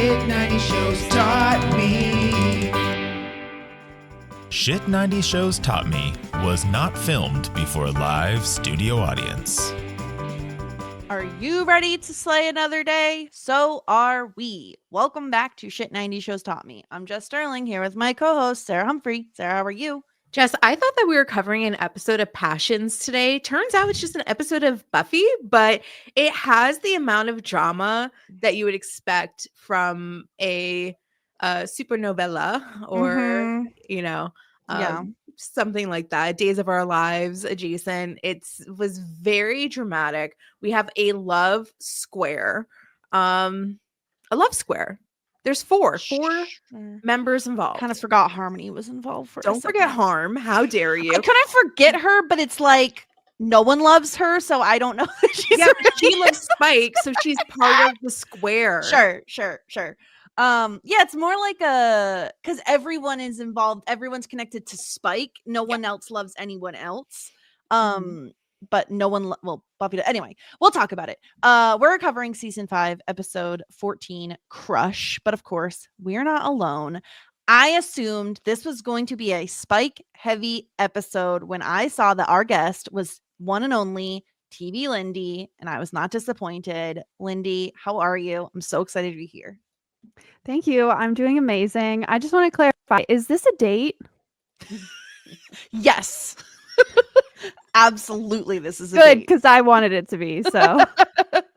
Shit 90 Shows Taught Me. Shit 90 Shows Taught Me was not filmed before a live studio audience. Are you ready to slay another day? So are we. Welcome back to Shit 90 Shows Taught Me. I'm Jess Sterling here with my co-host, Sarah Humphrey. Sarah, how are you? Jess, I thought that we were covering an episode of Passions today. Turns out it's just an episode of Buffy, but it has the amount of drama that you would expect from a supernovela or, something like that. Days of Our Lives adjacent. It was very dramatic. We have a love square. There's four members involved. Kind of forgot Harmony was involved for Don't forget Harm. How dare you? I couldn't forget her, but it's like no one loves her, so I don't know. She loves Spike, so she's part of the square. Sure. It's more like because everyone is involved. Everyone's connected to Spike. No one else loves anyone else. But no one, Buffy. Anyway, we'll talk about it. We're covering season 5, episode 14, Crush. But of course, we're not alone. I assumed this was going to be a Spike heavy episode when I saw that our guest was one and only TV Lindy, and I was not disappointed. Lindy, how are you? I'm so excited to be here. Thank you. I'm doing amazing. I just want to clarify, is this a date? Yes. Absolutely, this is good because I wanted it to be. So,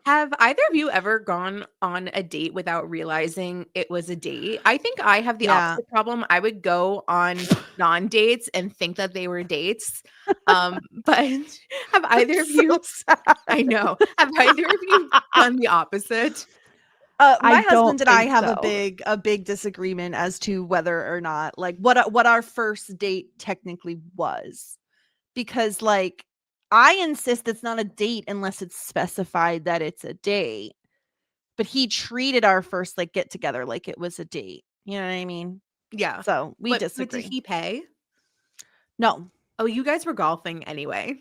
have either of you ever gone on a date without realizing it was a date? I think I have the opposite problem. I would go on non-dates and think that they were dates. But have either of you? I know. Have either of you done the opposite? My husband and I have a big disagreement as to whether or not what our first date technically was. Because I insist it's not a date unless it's specified that it's a date. But he treated our first get together like it was a date. You know what I mean? Yeah. So we disagree. But did he pay? No. Oh, you guys were golfing anyway.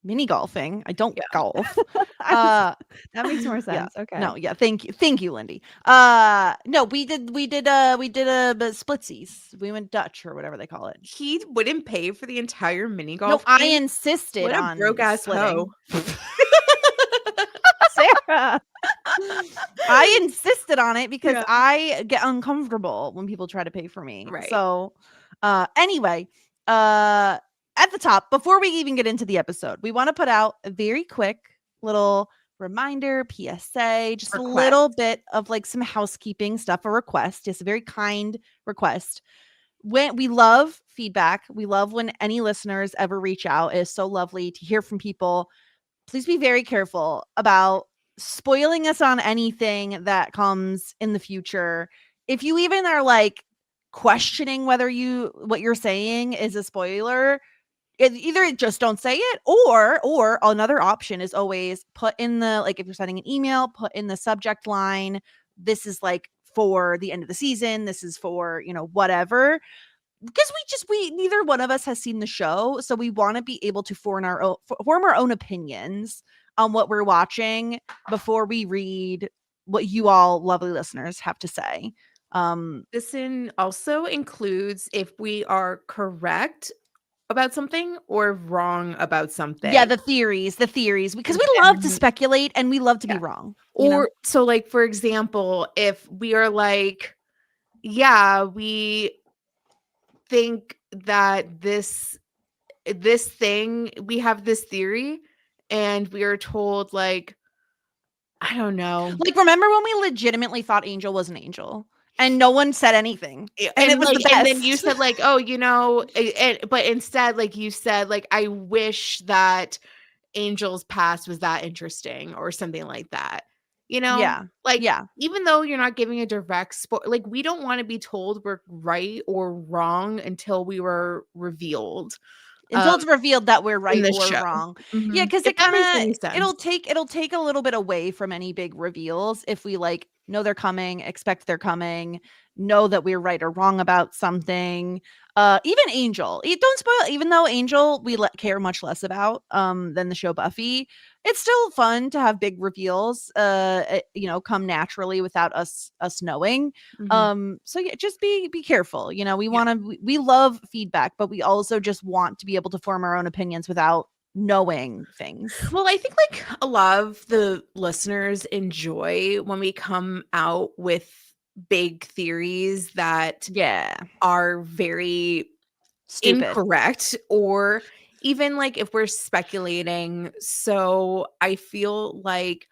Mini golfing. I don't golf. That makes more sense. Yeah. Okay. No, yeah. Thank you, Lindy. No, we did splitsies. We went Dutch or whatever they call it. He wouldn't pay for the entire mini golf. No, I insisted what on a broke ass hoe. Sarah. I insisted on it because I get uncomfortable when people try to pay for me. Right. So anyway, at the top, before we even get into the episode, we want to put out a very quick little reminder, PSA, just a little bit of some housekeeping stuff, a request. Yes, a very kind request. When we love feedback, we love when any listeners ever reach out. It is so lovely to hear from people. Please be very careful about spoiling us on anything that comes in the future. If you even are questioning whether what you're saying is a spoiler, either just don't say it, or another option is always put in the if you're sending an email, put in the subject line, this is for the end of the season, this is for whatever, because we neither one of us has seen the show, so we want to be able to form our own opinions on what we're watching before we read what you all lovely listeners have to say. This also includes if we are correct about something or wrong about something. Yeah, the theories, because we love to speculate and we love to be wrong. So for example, if we are we think that this thing, we have this theory and we are told I don't know. Remember when we legitimately thought Angel was an angel? And no one said anything. And it was the best. And then you said but instead, you said, I wish that Angel's past was that interesting or something like that. Yeah. Even though you're not giving a direct we don't want to be told we're right or wrong until we were revealed. Until it's revealed that we're right or wrong. Mm-hmm. Yeah, because it'll take a little bit away from any big reveals if we know they're coming, expect they're coming, know that we're right or wrong about something. Even Angel, don't spoil. Even though Angel we care much less about than the show Buffy, it's still fun to have big reveals, come naturally without us knowing. So yeah, just be careful. We love feedback, but we also just want to be able to form our own opinions without knowing things. Well, I think like a lot of the listeners enjoy when we come out with big theories that are very stupid, incorrect, or even like if we're speculating. So I feel like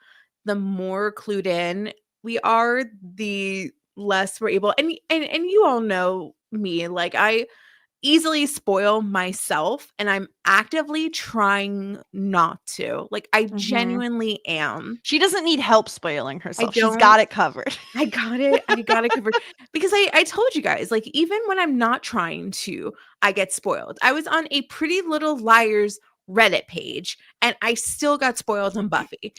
the more clued in we are, the less we're able, and you all know me, like I easily spoil myself, and I'm actively trying not to. Like I genuinely am. She doesn't need help spoiling herself. She's don't. got it covered. I got it covered. Because I told you guys, like, even when I'm not trying to, I get spoiled. I was on a Pretty Little Liars Reddit page, and I still got spoiled on Buffy.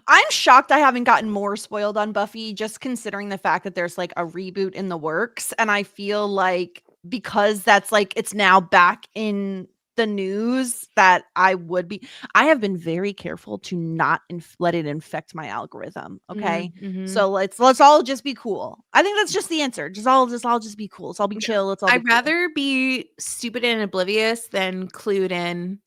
I'm shocked I haven't gotten more spoiled on Buffy, just considering the fact that there's like a reboot in the works. And I feel like because that's like, it's now back in the news, that I have been very careful to not let it infect my algorithm. Okay. So let's all just be cool. I think that's just the answer. Just all just be cool. Let's all be chill. Let's all I'd rather be stupid and oblivious than clued in.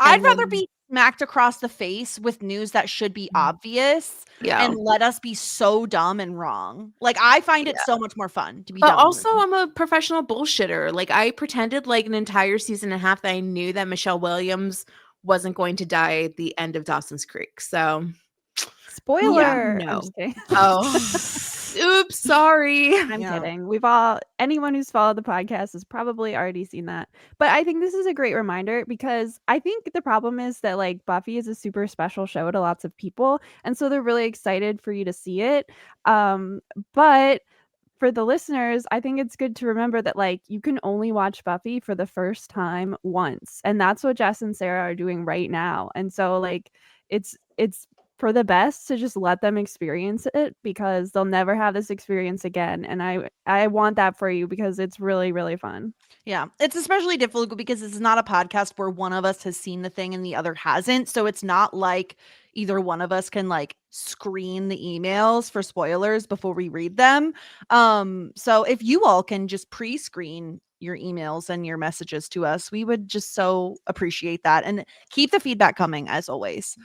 I'd rather be smacked across the face with news that should be obvious and let us be so dumb and wrong. Like, I find it so much more fun to be dumb. But also, I'm a professional bullshitter. Like, I pretended like an entire season and a half that I knew that Michelle Williams wasn't going to die at the end of Dawson's Creek. So, spoiler. No. I'm just kidding. Oops, sorry. I'm kidding. Anyone who's followed the podcast has probably already seen that. But I think this is a great reminder, because I think the problem is that like Buffy is a super special show to lots of people, and so they're really excited for you to see it. But for the listeners, I think it's good to remember that like you can only watch Buffy for the first time once, and that's what Jess and Sarah are doing right now. And so like it's for the best to just let them experience it, because they'll never have this experience again. And I want that for you, because it's really, really fun. Yeah. It's especially difficult because it's not a podcast where one of us has seen the thing and the other hasn't. So it's not like either one of us can like screen the emails for spoilers before we read them. So if you all can just pre-screen your emails and your messages to us, we would just so appreciate that, and keep the feedback coming as always.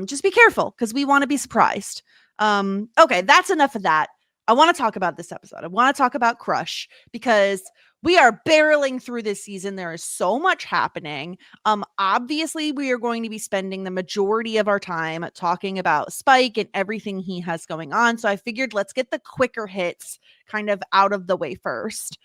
Just be careful, because we want to be surprised. Okay, that's enough of that. I want to talk about this episode. I want to talk about Crush, because we are barreling through this season. There is so much happening. Obviously, we are going to be spending the majority of our time talking about Spike and everything he has going on. So I figured let's get the quicker hits kind of out of the way first.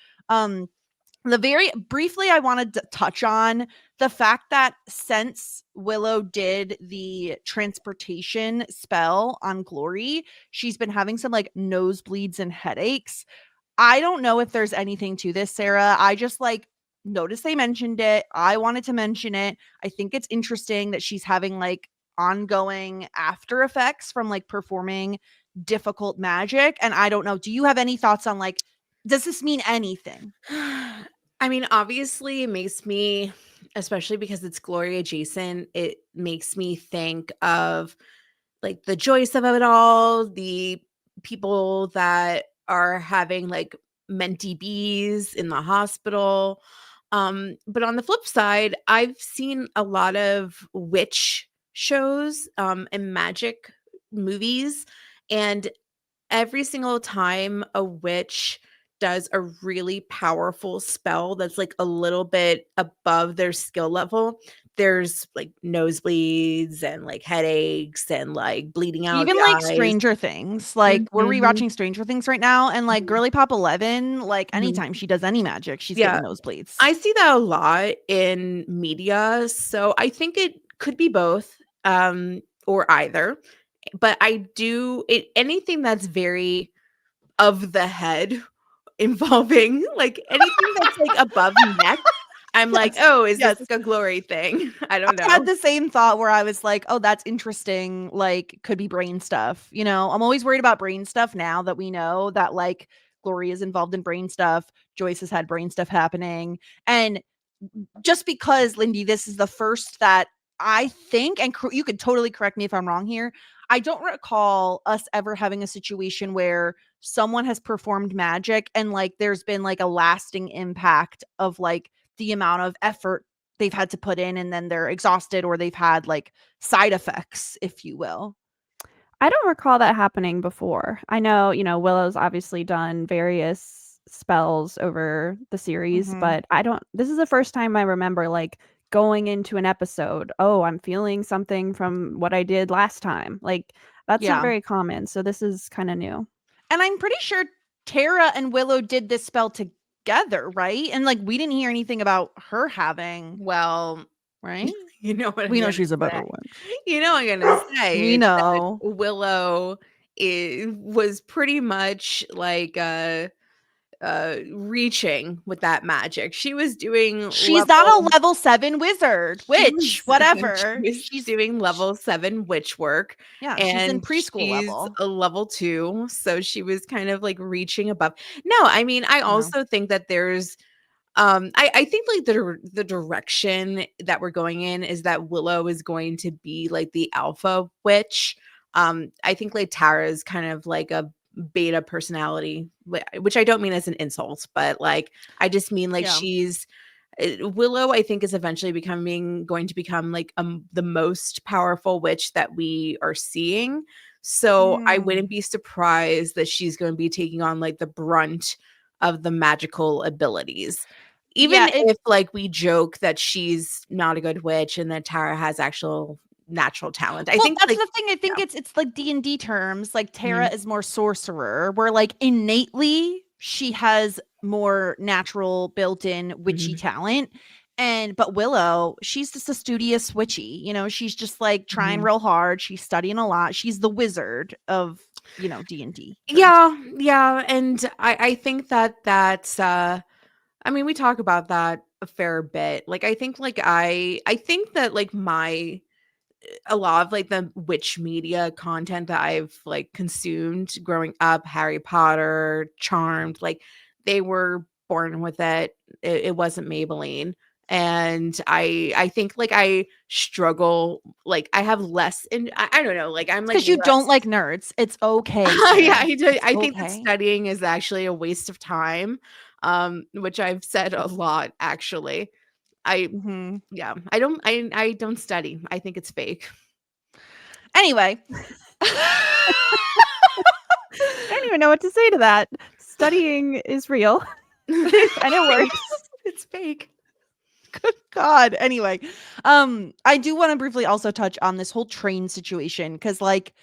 Very briefly, I wanted to touch on the fact that since Willow did the transportation spell on Glory, she's been having some like nosebleeds and headaches. I don't know if there's anything to this, Sarah. I just like noticed they mentioned it. I wanted to mention it. I think it's interesting that she's having like ongoing after effects from like performing difficult magic. And I don't know. Do you have any thoughts on like, does this mean anything? I mean, obviously it makes me, especially because it's Glory adjacent, it makes me think of like the Joyce of it all, the people that are having like mentee bees in the hospital. But on the flip side, I've seen a lot of witch shows and magic movies, and every single time a witch does a really powerful spell that's like a little bit above their skill level, there's like nosebleeds and like headaches and like bleeding out. Even like Stranger Things. Like we're rewatching Stranger Things right now, and like Girly Pop 11, like anytime she does any magic, she's getting nosebleeds. I see that a lot in media. So I think it could be both or either. But I do anything that's very of the head, involving like anything that's like above neck, I'm like, oh, is this like a Glory thing? I don't know. I had the same thought where I was like, oh, that's interesting. Like, could be brain stuff. You know, I'm always worried about brain stuff now that we know that like Glory is involved in brain stuff. Joyce has had brain stuff happening. And just because, Lindy, this is the first that I think, and you could totally correct me if I'm wrong here, I don't recall us ever having a situation where someone has performed magic and like there's been like a lasting impact of like the amount of effort they've had to put in and then they're exhausted or they've had like side effects, if you will. I don't recall that happening before. I know, Willow's obviously done various spells over the series, but this is the first time I remember like going into an episode, oh, I'm feeling something from what I did last time. Like that's not very common. So this is kind of new. And I'm pretty sure Tara and Willow did this spell together, right? And like we didn't hear anything about her having, well, right? You know what? We know she's a better one. You know what I'm gonna say. We know Willow was pretty much like reaching with that magic. She was doing she's not a level 7 wizard, whatever. She's doing level 7 witch work. Yeah, and she's in preschool level. A level 2, so she was kind of like reaching above. No, I mean, I also think that there's I think like the direction that we're going in is that Willow is going to be like the alpha witch. I think like Tara is kind of like a beta personality, which I don't mean as an insult, but like I just mean like she's Willow, I think, is eventually going to become like the most powerful witch that we are seeing. So I wouldn't be surprised that she's going to be taking on like the brunt of the magical abilities. Even if like we joke that she's not a good witch and that Tara has actual natural talent. I think that's like, the thing. I think it's like D&D terms. Like Tara is more sorcerer, where like innately she has more natural built-in witchy talent. But Willow, she's just a studious witchy. She's just like trying real hard. She's studying a lot. She's the wizard of D&D. Yeah, and I think that's I mean, we talk about that a fair bit. Like, I think like I think that like a lot of like the witch media content that I've like consumed growing up, Harry Potter, Charmed, like they were born with it. It wasn't Maybelline. And I think like I struggle, like I have less I don't know, like I'm like because you don't like nerds. It's okay. Yeah, I think that studying is actually a waste of time. Which I've said a lot actually. I don't study. I think it's fake. Anyway. I don't even know what to say to that. Studying is real. And it works. It's fake. Good God. Anyway, I do want to briefly also touch on this whole train situation because like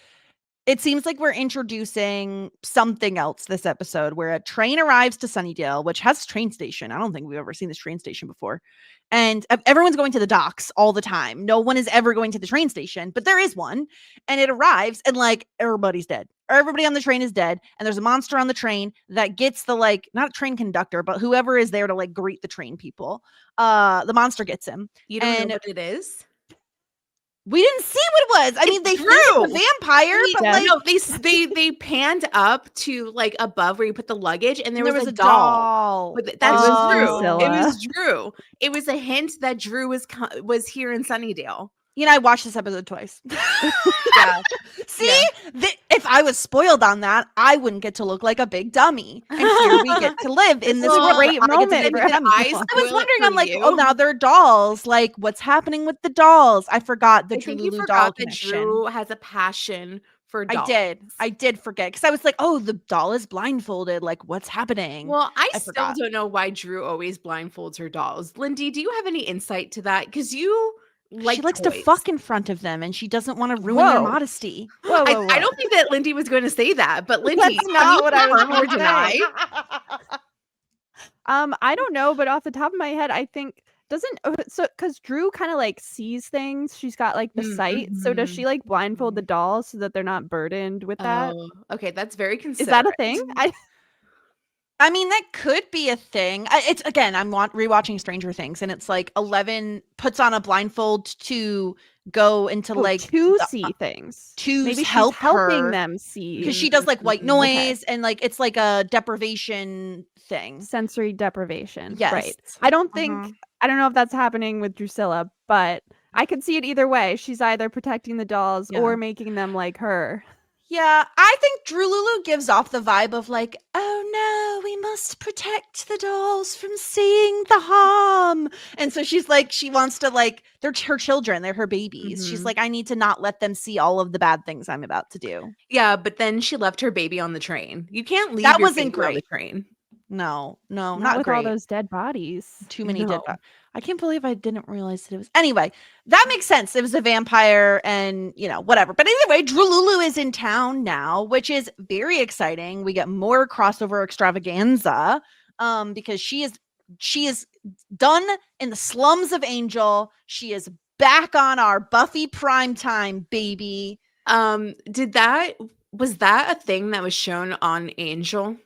it seems like we're introducing something else this episode where a train arrives to Sunnydale, which has a train station. I don't think we've ever seen this train station before. And everyone's going to the docks all the time. No one is ever going to the train station, but there is one. And it arrives and like everybody's dead. Everybody on the train is dead. And there's a monster on the train that gets the like, not a train conductor, but whoever is there to like greet the train people. The monster gets him. You don't know what it is? We didn't see what it was. I mean, they threw the vampire, but like no, they panned up to like above where you put the luggage, and there was a doll. That's Drew. It was Drew. It was a hint that Drew was here in Sunnydale. I watched this episode twice. See, if I was spoiled on that, I wouldn't get to look like a big dummy. And here we get to live in this great moment. I was wondering, I'm like, oh, now they're dolls. Like, what's happening with the dolls? I forgot the Drululu doll connection. Drew has a passion for dolls. I did forget because I was like, oh, the doll is blindfolded. Like, what's happening? Well, I still don't know why Drew always blindfolds her dolls. Lindy, do you have any insight to that? Because you. She likes to fuck in front of them and she doesn't want to ruin their modesty. Whoa. I don't think that Lindy was going to say that, but Lindy, that's not what I was going to deny. I don't know, but off the top of my head, I think because Drew kind of like sees things. She's got like the sight. So does she like blindfold the dolls so that they're not burdened with that? Okay, that's very considerate. Is that a thing? I mean, that could be a thing. It's again, I'm rewatching Stranger Things, and it's like 11 puts on a blindfold to go into to see things. Maybe help helping them see because she does like white noise and like it's like a deprivation thing, sensory deprivation. Yes, right. I don't think I don't know if that's happening with Drusilla, but I could see it either way. She's either protecting the dolls Yeah. or making them like her. Yeah, I think Drululu gives off the vibe of like, oh no, we must protect the dolls from seeing the harm. And so she's like, she wants to like, they're her children, they're her babies. She's Mhm. like, I need to not let them see all of the bad things I'm about to do. Yeah, but then she left her baby on the train. You can't leave That your wasn't baby on the great. train. No, Not not with all great. those dead bodies. Too many dead No. bodies. I can't believe I didn't realize that it was. Anyway, that makes sense. It was a vampire and, whatever. But either way, Drululu is in town now, which is very exciting. We get more crossover extravaganza because she is done in the slums of Angel. She is back on our Buffy primetime, baby. Was that a thing that was shown on Angel?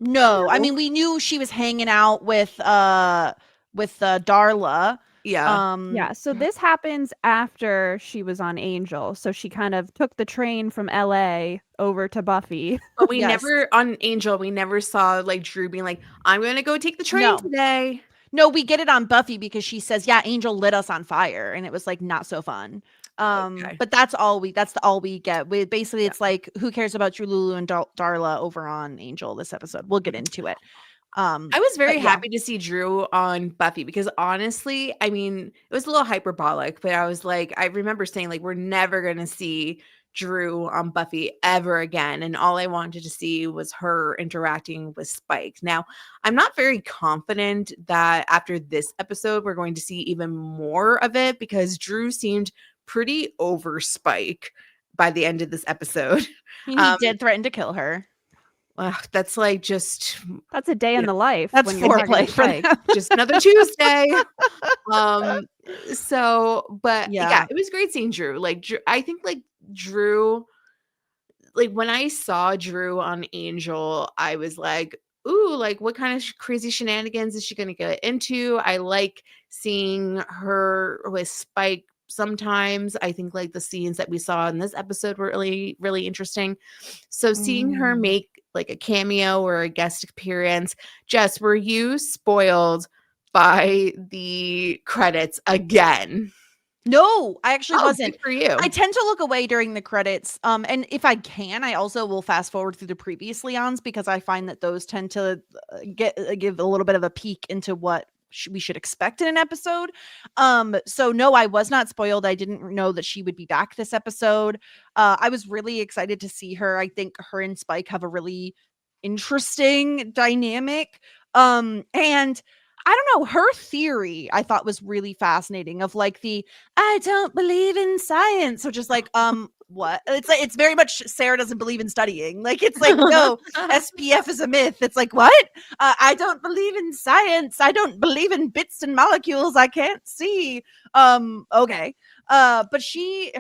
No, I mean, we knew she was hanging out with Darla. Yeah. Yeah, so this happens after she was on Angel. So she kind of took the train from LA over to Buffy. But we Yes. never on Angel, we never saw like Drew being like, I'm gonna go take the train No. today. No, we get it on Buffy because she says, yeah, Angel lit us on fire, and it was like not so fun. Okay. But that's all we get. Basically it's like, who cares about Drululu and Darla over on Angel this episode? We'll get into it. I was very but yeah. happy to see Drew on Buffy because honestly, I mean, it was a little hyperbolic, but I was like, I remember saying like, we're never gonna see Drew on Buffy ever again. And all I wanted to see was her interacting with Spike. Now, I'm not very confident that after this episode, we're going to see even more of it because Drew seemed pretty over Spike by the end of this episode. He did threaten to kill her. That's like just That's a day in the life. That's when you're talking foreplay to for Spike. them. just another Tuesday. But Yeah. yeah, it was great seeing Drew. Like I think like Drew, like when I saw Drew on Angel, I was like, ooh, like what kind of crazy shenanigans is she going to get into? I like seeing her with Spike sometimes. I think like the scenes that we saw in this episode were really, really interesting. So seeing her make like a cameo or a guest appearance. Jess, were you spoiled by the credits again? No, I actually wasn't. Good for you. I tend to look away during the credits. And if I can, I also will fast forward through the previous Leons because I find that those tend to give a little bit of a peek into what we should expect in an episode. So no, I was not spoiled. I didn't know that she would be back this episode. I was really excited to see her. I think her and Spike have a really interesting dynamic. And I don't know, her theory I thought was really fascinating of like I don't believe in science, which is like, what? It's very much Sarah doesn't believe in studying. Like, it's like, no, SPF is a myth. It's like, what? I don't believe in science. I don't believe in bits and molecules I can't see. Okay. But she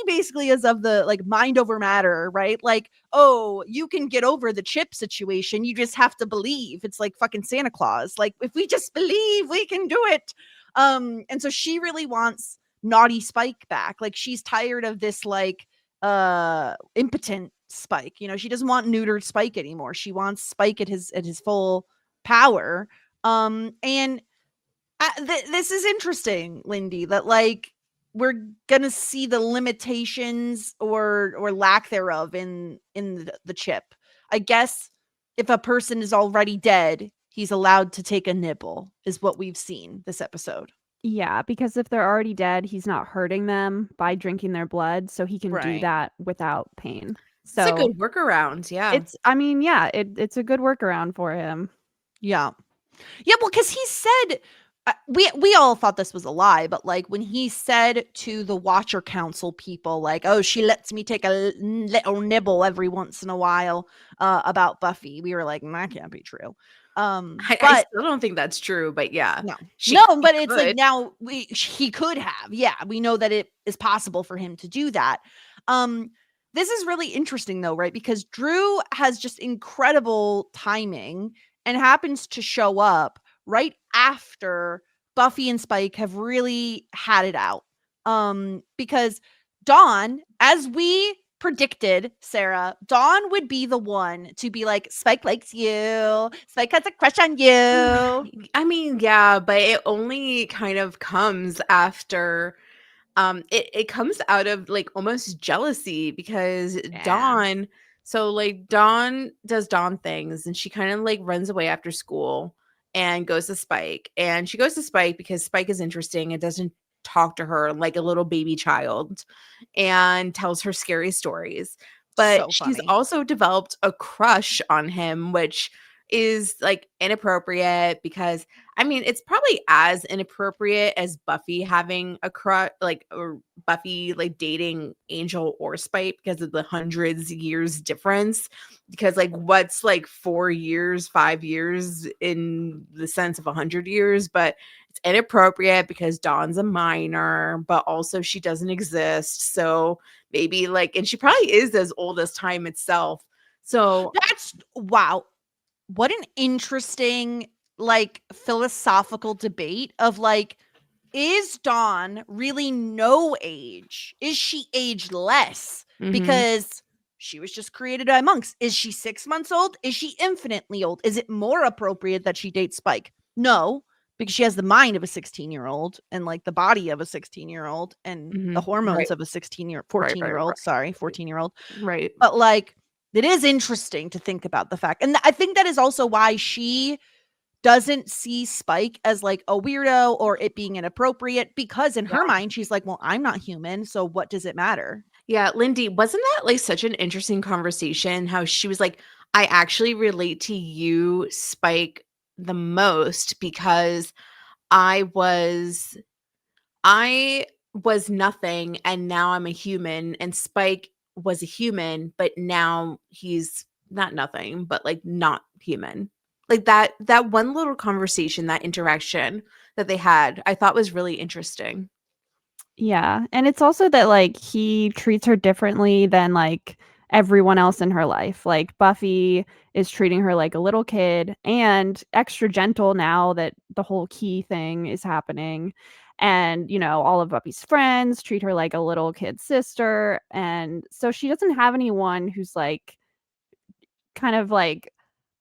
basically is of the like mind over matter, right? Like, oh, you can get over the chip situation. You just have to believe. It's like fucking Santa Claus. Like, if we just believe, we can do it. And so she really wants naughty Spike back. Like, she's tired of this like impotent Spike. She doesn't want neutered Spike anymore. She wants Spike at his full power. And this is interesting, Lindy, that like we're gonna see the limitations or lack thereof in the chip. I guess if a person is already dead, he's allowed to take a nibble, is what we've seen this episode. Yeah, because if they're already dead, he's not hurting them by drinking their blood, so he can do Right. that without pain. So it's a good workaround. Yeah. it's it's a good workaround for him. Yeah, well, because he said we all thought this was a lie, but like when he said to the Watcher Council people, like, oh, she lets me take a little nibble every once in a while about Buffy, we were like, that can't be true. I still don't think that's true, but yeah. No, She but it's like could. now he could have. Yeah, we know that it is possible for him to do that. This is really interesting though, right? Because Drew has just incredible timing and happens to show up right after Buffy and Spike have really had it out. Because Dawn, as we predicted, Sarah, Dawn would be the one to be like, Spike likes you. Spike has a crush on you. I mean, yeah, but it only kind of comes after it comes out of like almost jealousy because Yeah. Dawn, so like Dawn does Dawn things and she kind of like runs away after school and goes to Spike. And she goes to Spike because Spike is interesting and doesn't talk to her like a little baby child and tells her scary stories. But So she's funny. also developed a crush on him, which is like inappropriate because I mean, it's probably as inappropriate as Buffy having a crush, like, or Buffy like dating Angel or Spike because of the hundreds years difference. Because, like, what's like 4 years, 5 years in the sense of 100 years, but it's inappropriate because Dawn's a minor, but also she doesn't exist. So maybe like, and she probably is as old as time itself. So That's wow. What an interesting like philosophical debate of like, is Dawn really no age? Is she ageless? mhm. Because she was just created by monks. Is she 6 months old? Is she infinitely old? Is it more appropriate that she dates Spike? No, because she has the mind of a 16-year-old and like the body of a 16-year-old and the Mhm. Right. hormones of a 14-year-old, sorry, 14-year-old. Right. But like it is interesting to think about the fact. And I think that is also why she doesn't see Spike as like a weirdo or it being inappropriate, because in her mind, she's like, well, I'm not human. So what does it matter? Yeah, Lindy, wasn't that like such an interesting conversation? How she was like, I actually relate to you, Spike, the most because I was I was nothing and now I'm a human, and Spike was a human, but now he's not nothing, but like not human. Like that one little conversation, that interaction that they had, I thought was really interesting. Yeah, and it's also that, like, he treats her differently than, like, everyone else in her life. Like, Buffy is treating her like a little kid and extra gentle now that the whole key thing is happening. And, you know, all of Buffy's friends treat her like a little kid sister, and so she doesn't have anyone who's, like, kind of, like,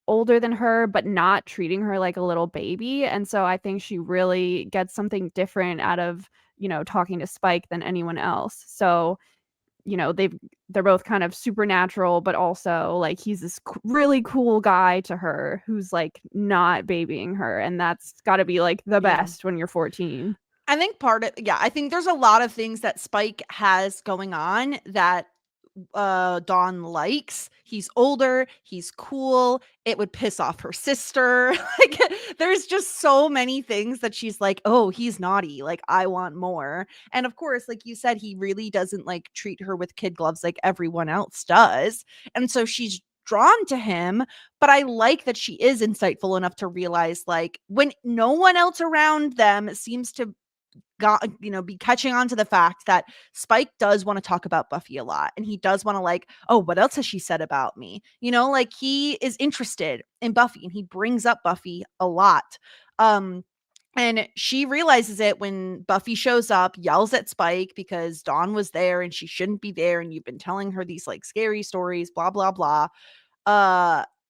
older than her, but not treating her like a little baby, and so I think she really gets something different out of, you know, talking to Spike than anyone else. So, you know, they're both kind of supernatural, but also, like, he's this really cool guy to her who's, like, not babying her, and that's gotta be, like, the Yeah. best when you're 14. I think I think there's a lot of things that Spike has going on that Dawn likes. He's older, he's cool, it would piss off her sister. Like there's just so many things that she's like, "Oh, he's naughty, like I want more." And of course, like you said, he really doesn't like treat her with kid gloves like everyone else does. And so she's drawn to him, but I like that she is insightful enough to realize like when no one else around them seems to be catching on to the fact that Spike does want to talk about Buffy a lot, and he does want to like, oh, what else has she said about me? Like he is interested in Buffy and he brings up Buffy a lot. And she realizes it when Buffy shows up, yells at Spike because Dawn was there and she shouldn't be there, and you've been telling her these like scary stories, blah blah blah.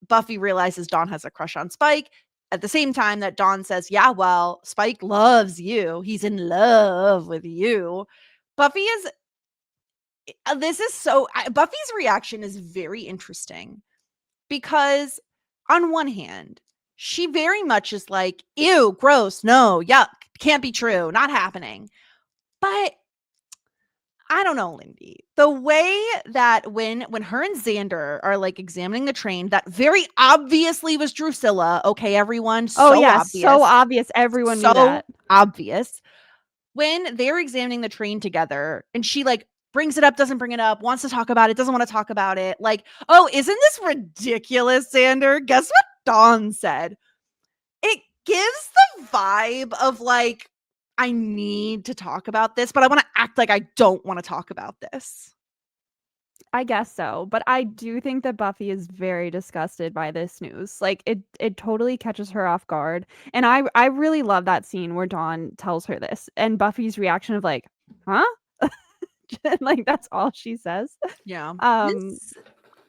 Buffy realizes Dawn has a crush on Spike. At the same time that Dawn says, yeah, well, Spike loves you. He's in love with you. Buffy is, Buffy's reaction is very interesting because on one hand, she very much is like, ew, gross, no, yuck, can't be true, not happening. But I don't know, Lindy. The way that when her and Xander are like examining the train, that very obviously was Drusilla. Okay, everyone. Oh, So yeah, obvious. so obvious, everyone knew So that. obvious. When they're examining the train together and she like brings it up, doesn't bring it up, wants to talk about it, doesn't want to talk about it. Like, oh, isn't this ridiculous, Xander? Guess what Dawn said? It gives the vibe of like, I need to talk about this, but I want to act like I don't want to talk about this. I guess so, but I do think that Buffy is very disgusted by this news. Like it totally catches her off guard. And I really love that scene where Dawn tells her this and Buffy's reaction of like, "Huh?" Like that's all she says. Yeah. This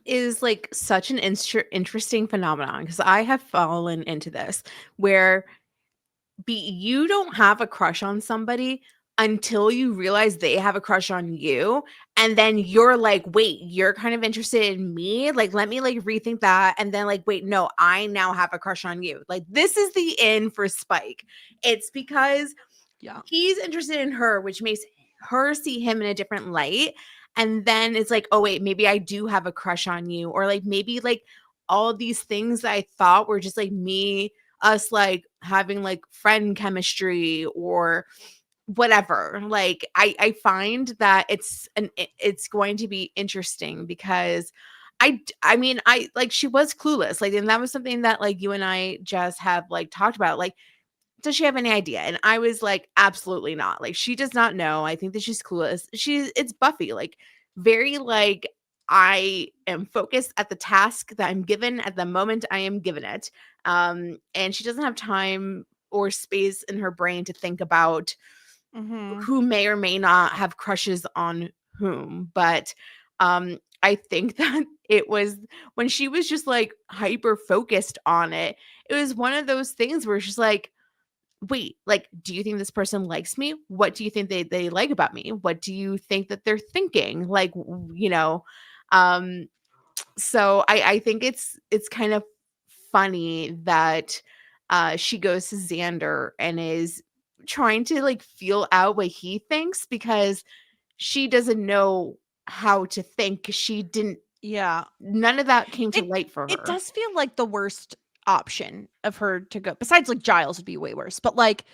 is like such an interesting phenomenon because I have fallen into this where you don't have a crush on somebody until you realize they have a crush on you. And then you're like, wait, you're kind of interested in me? Like, let me like rethink that. And then like, wait, no, I now have a crush on you. Like, this is the end for Spike. It's because he's interested in her, which makes her see him in a different light. And then it's like, oh, wait, maybe I do have a crush on you. Or like, maybe like all these things that I thought were just like us like having like friend chemistry or whatever. Like I find that it's going to be interesting because I mean I like she was clueless, like, and that was something that like you and I just have like talked about, like, does she have any idea? And I was like, absolutely not. Like, she does not know. I think that she's clueless. It's Buffy, like, very like, I am focused at the task that I'm given at the moment I am given it. And she doesn't have time or space in her brain to think about who may or may not have crushes on whom. But I think that it was when she was just like hyper focused on it, it was one of those things where she's like, wait, like, do you think this person likes me? What do you think they like about me? What do you think that they're thinking? Like, you know, so I think it's kind of funny that she goes to Xander and is trying to like feel out what he thinks because she doesn't know how to think. She didn't. Yeah. None of that came to light for her. It does feel like the worst option of her to go. Besides, like, Giles would be way worse. But like,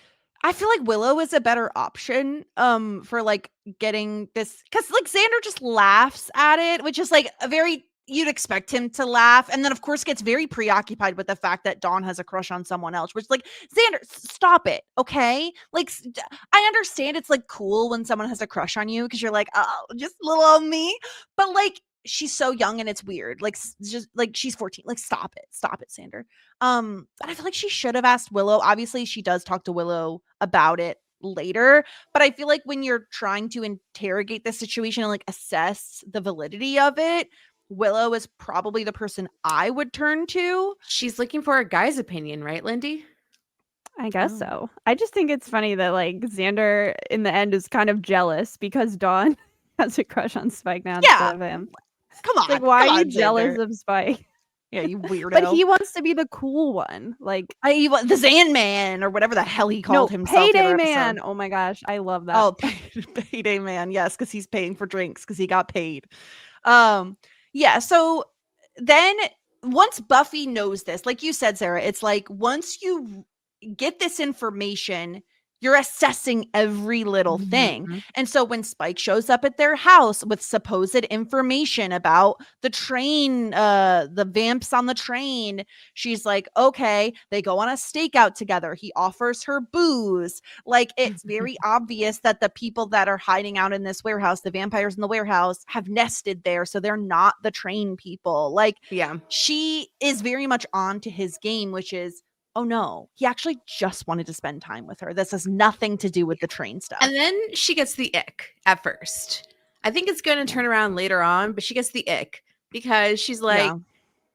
I feel like Willow is a better option for like getting this, because like Xander just laughs at it, which is like a very, you'd expect him to laugh, and then of course gets very preoccupied with the fact that Dawn has a crush on someone else, which, like, Xander, stop it, okay? Like, I understand it's like cool when someone has a crush on you because you're like, oh, just little old me, but like, she's so young and it's weird. Like, just like, she's 14. Like, stop it, Xander. But I feel like she should have asked Willow. Obviously, she does talk to Willow about it later, but I feel like when you're trying to interrogate the situation and like assess the validity of it, Willow is probably the person I would turn to. She's looking for a guy's opinion, right, Lindy? I guess so. I just think it's funny that like Xander in the end is kind of jealous because Dawn has a crush on Spike now instead of him. Come on. Like, why are you Xander. jealous of Spike? Yeah, you weirdo. But he wants to be the cool one. Like, the Zan Man or whatever the hell he called himself. Payday Man. Oh my gosh, I love that. Oh, Payday Man. Yes, because he's paying for drinks because he got paid. Yeah, so then once Buffy knows this, like you said, Sarah, it's like once you get this information, you're assessing every little thing. And so when Spike shows up at their house with supposed information about the train, the vamps on the train, she's like, okay, they go on a stakeout together. He offers her booze. Like, it's very obvious that the people that are hiding out in this warehouse, the vampires in the warehouse, have nested there. So they're not the train people. Like, yeah, she is very much on to his game, which is, oh no, he actually just wanted to spend time with her. This has nothing to do with the train stuff. And then she gets the ick at first. I think it's going to turn around later on, but she gets the ick because she's like,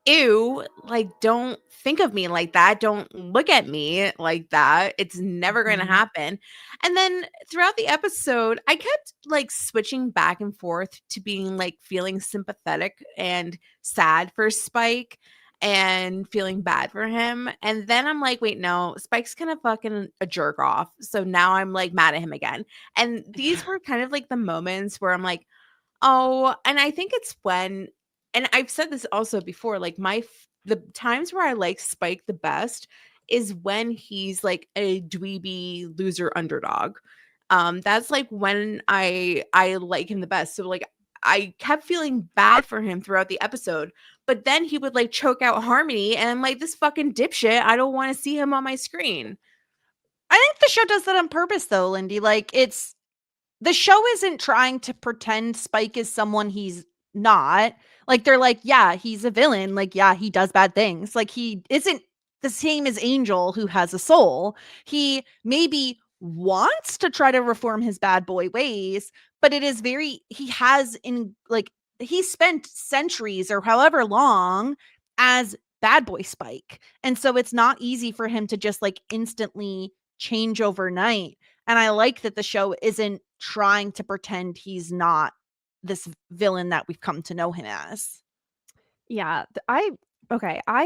ew, like, don't think of me like that. Don't look at me like that. It's never going to happen. And then throughout the episode, I kept like switching back and forth to being like feeling sympathetic and sad for Spike and feeling bad for him. And then I'm like, wait, no, Spike's kind of fucking a jerk off. So now I'm like mad at him again. And these were kind of like the moments where I'm like, oh, and I think it's when, and I've said this also before, like the times where I like Spike the best is when he's like a dweeby loser underdog. That's like when I like him the best. So like I kept feeling bad for him throughout the episode, but then he would like choke out Harmony and I'm like, this fucking dipshit, I don't want to see him on my screen. I think the show does that on purpose though, Lindy. Like, the show isn't trying to pretend Spike is someone he's not. Like, they're like, yeah, he's a villain. Like, yeah, he does bad things. Like, he isn't the same as Angel, who has a soul. He maybe wants to try to reform his bad boy ways, but it is he spent centuries or however long as bad boy Spike. And so it's not easy for him to just like instantly change overnight. And I like that the show isn't trying to pretend he's not this villain that we've come to know him as. Yeah, I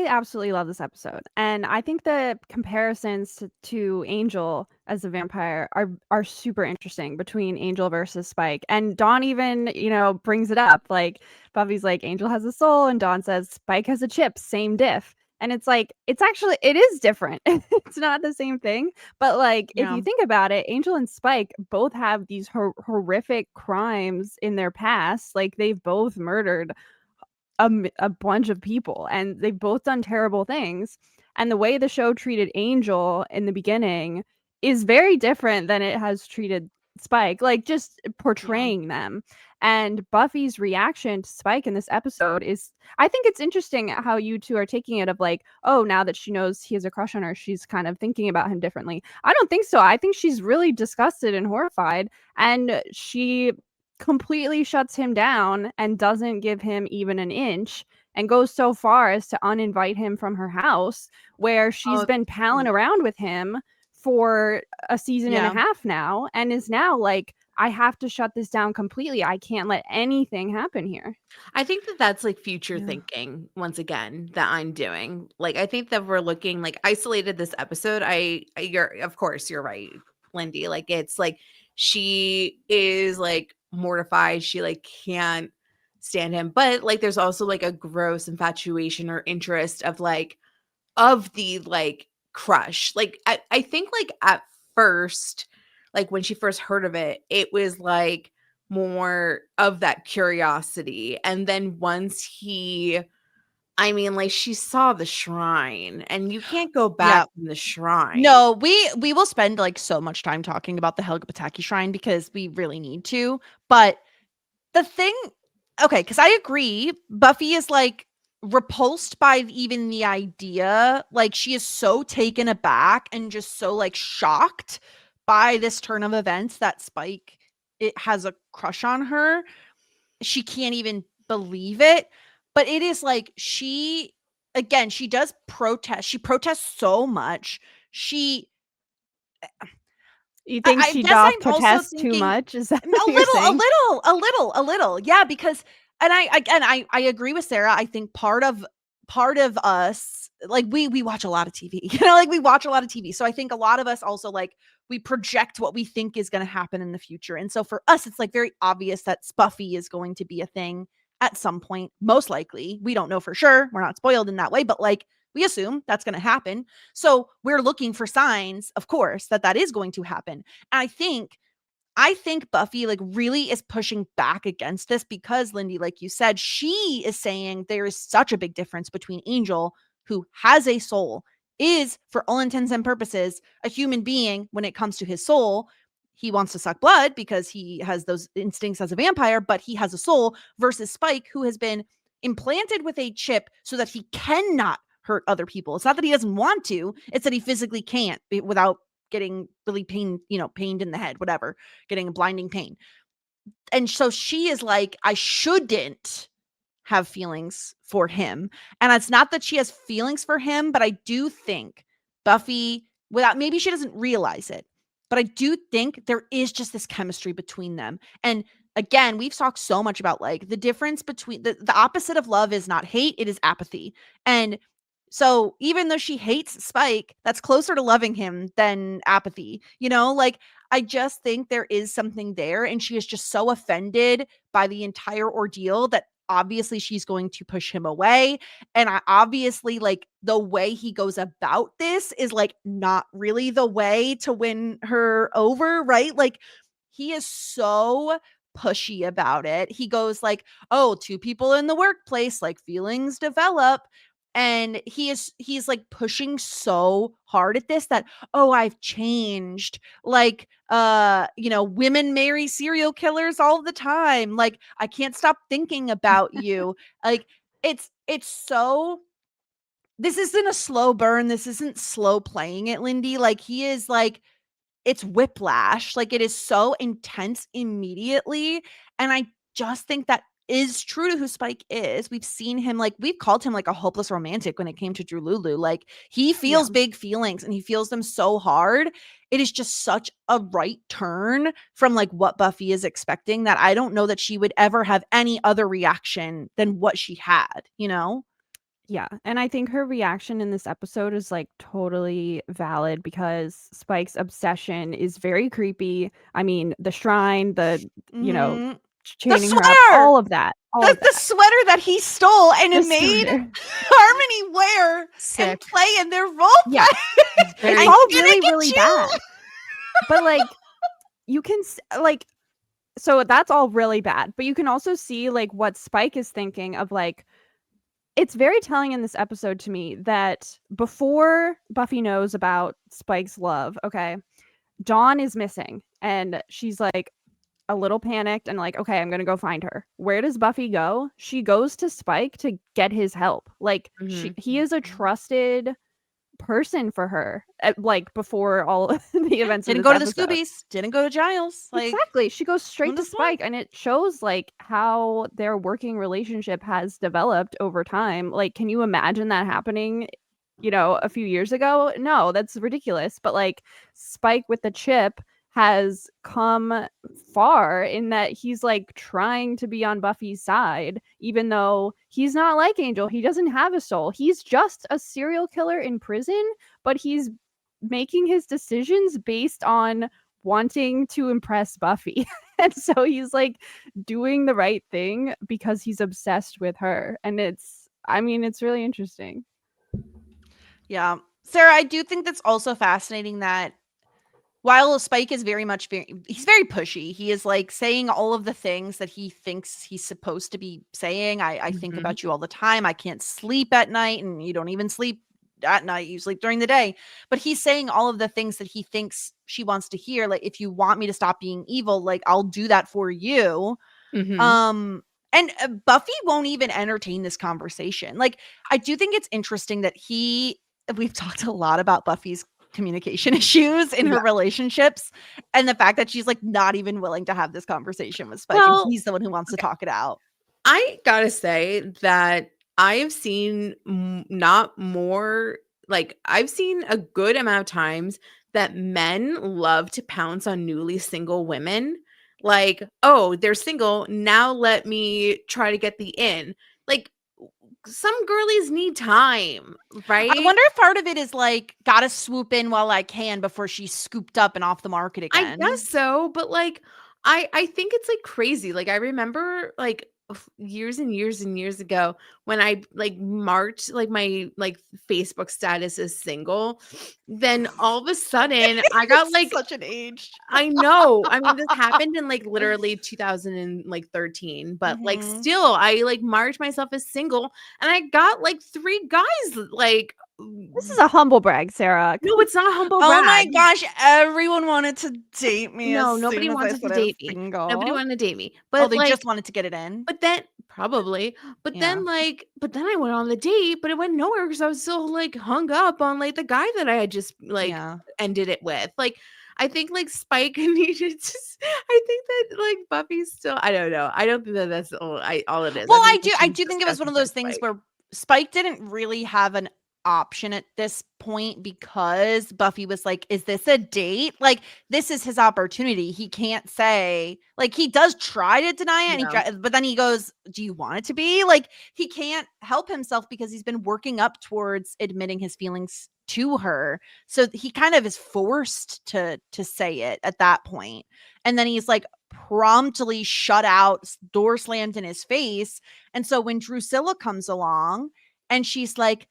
absolutely love this episode. And I think the comparisons to Angel as a vampire are super interesting between Angel versus Spike. And Dawn even, brings it up. Like Buffy's like, Angel has a soul, and Dawn says Spike has a chip, same diff. And it's like, it is different. It's not the same thing. But like, if you think about it, Angel and Spike both have these horrific crimes in their past. Like they've both murdered a bunch of people, and they've both done terrible things. And the way the show treated Angel in the beginning is very different than it has treated Spike, like just portraying them. And Buffy's reaction to Spike in this episode is, I think it's interesting how you two are taking it of like, oh, now that she knows he has a crush on her, she's kind of thinking about him differently. I don't think so. I think she's really disgusted and horrified, and she completely shuts him down and doesn't give him even an inch, and goes so far as to uninvite him from her house, where she's been palling around with him for a season and a half now, and is now like, I have to shut this down completely. I can't let anything happen here. I think that that's like future thinking once again that I'm doing. Like, I think that we're looking like isolated this episode. Of course you're right, Lindy. Like, it's like she is like mortified. She like can't stand him. But like there's also like a gross infatuation or interest of the like crush. Like I think like at first, like when she first heard of it, it was like more of that curiosity. And then once she saw the shrine, and you can't go back from the shrine. No, we will spend like so much time talking about the Helga Pataki shrine because we really need to. But the thing, okay, because I agree, Buffy is like repulsed by even the idea. Like she is so taken aback and just so like shocked by this turn of events that Spike has a crush on her. She can't even believe it. But it is like she does protest. She protests so much. You think she does protest too much? Is that a little. Yeah, because I agree with Sarah. I think part of us, like we watch a lot of TV, like we watch a lot of TV. So I think a lot of us also like we project what we think is going to happen in the future. And so for us, it's like very obvious that Buffy is going to be a thing at some point, most likely. We don't know for sure. We're not spoiled in that way, but like we assume that's going to happen. So we're looking for signs, of course, that is going to happen. And I think Buffy like really is pushing back against this because, Lindy, like you said, she is saying there is such a big difference between Angel, who has a soul, is for all intents and purposes a human being when it comes to his soul. He wants to suck blood because he has those instincts as a vampire, but he has a soul, versus Spike, who has been implanted with a chip so that he cannot hurt other people. It's not that he doesn't want to, it's that he physically can't without getting really pained in the head, whatever, getting a blinding pain. And so she is like, I shouldn't have feelings for him. And it's not that she has feelings for him, but I do think Buffy, maybe she doesn't realize it, but I do think there is just this chemistry between them. And again, we've talked so much about like the difference between the opposite of love is not hate, it is apathy. And so even though she hates Spike, that's closer to loving him than apathy. Like I just think there is something there, and she is just so offended by the entire ordeal that obviously she's going to push him away. And I obviously like the way he goes about this is like not really the way to win her over, right? Like he is so pushy about it. He goes like, oh, two people in the workplace, like feelings develop. And he's like pushing so hard at this that, oh, I've changed. Like, women marry serial killers all the time. Like, I can't stop thinking about you. Like, it's so, this isn't a slow burn. This isn't slow playing it, Lindy. Like, he is like, it's whiplash. Like, it is so intense immediately. And I just think that is true to who Spike is. We've seen him, like, we've called him like a hopeless romantic when it came to Drululu. Like, he feels big feelings and he feels them so hard. It is just such a right turn from like what Buffy is expecting that I don't know that she would ever have any other reaction than what she had, you know? Yeah, and I think her reaction in this episode is like totally valid because Spike's obsession is very creepy. I mean, the shrine, you know, Mhm. chaining her up, sweater! all of that. The sweater that he stole and The made sweater. Harmony wear and Sick. play in their role Yeah. play. Very It's all gonna really, get really you. bad. But like, you can like, so that's all really bad. But you can also see like what Spike is thinking of like. It's very telling in this episode to me that before Buffy knows about Spike's love, okay, Dawn is missing and she's like a little panicked and like, okay, I'm going to go find her. Where does Buffy go? She goes to Spike to get his help. Like he is a trusted person for her like before all the events Didn't of go to this the episode. Scoobies. Didn't go to Giles. Like, Exactly. She goes straight to the point? Spike and it shows like how their working relationship has developed over time. Like, can you imagine that happening, you know, a few years ago? No, that's ridiculous. But like Spike with the chip has come far in that he's like trying to be on Buffy's side, even though he's not like Angel. He doesn't have a soul. He's just a serial killer in prison, but he's making his decisions based on wanting to impress Buffy. And so he's like doing the right thing because he's obsessed with her. And it's really interesting. Yeah. Sarah, I do think that's also fascinating that while Spike is he's very pushy. He is like saying all of the things that he thinks he's supposed to be saying. I think about you all the time. I can't sleep at night, and you don't even sleep at night. You sleep during the day. But he's saying all of the things that he thinks she wants to hear. Like, if you want me to stop being evil, like, I'll do that for you. And Buffy won't even entertain this conversation. Like, I do think it's interesting that we've talked a lot about Buffy's communication issues in her relationships and the fact that she's like not even willing to have this conversation with Spike, and he's the one who wants to talk it out. I gotta say that I've seen I've seen a good amount of times that men love to pounce on newly single women. Like, oh, they're single, now let me try to get the in. Like, some girlies need time, right? I wonder if part of it is like, gotta swoop in while I can before she's scooped up and off the market again. I guess so, but like, I think it's like crazy. Like, I remember like years and years and years ago when I like marked like my like Facebook status as single, then all of a sudden I got like such an age. I know. I mean, this happened in like literally 2013, but like still I like marked myself as single and I got like 3 guys like This is a humble brag, Sarah. no, it's not a humble Oh brag. my gosh, everyone wanted to date me. No, as nobody soon as I wanted to said date I was me. single. Nobody wanted to date me. But they like, just wanted to get it in. but then probably. But then I went on the date, but it went nowhere because I was still like hung up on like the guy that I had just like ended it with. Like, I think like Spike needed to. I think that like Buffy's still. I don't know. I don't think that that's all it is. Well, I do think it was one of those things where Spike didn't really have an option at this point because Buffy was like, is this a date? Like, this is his opportunity. He can't say, like, he does try to deny it, but then he goes, do you want it to be? Like, he can't help himself because he's been working up towards admitting his feelings to her. So he kind of is forced to say it at that point. And then he's like promptly shut out, door slammed in his face. And so when Drusilla comes along and she's like,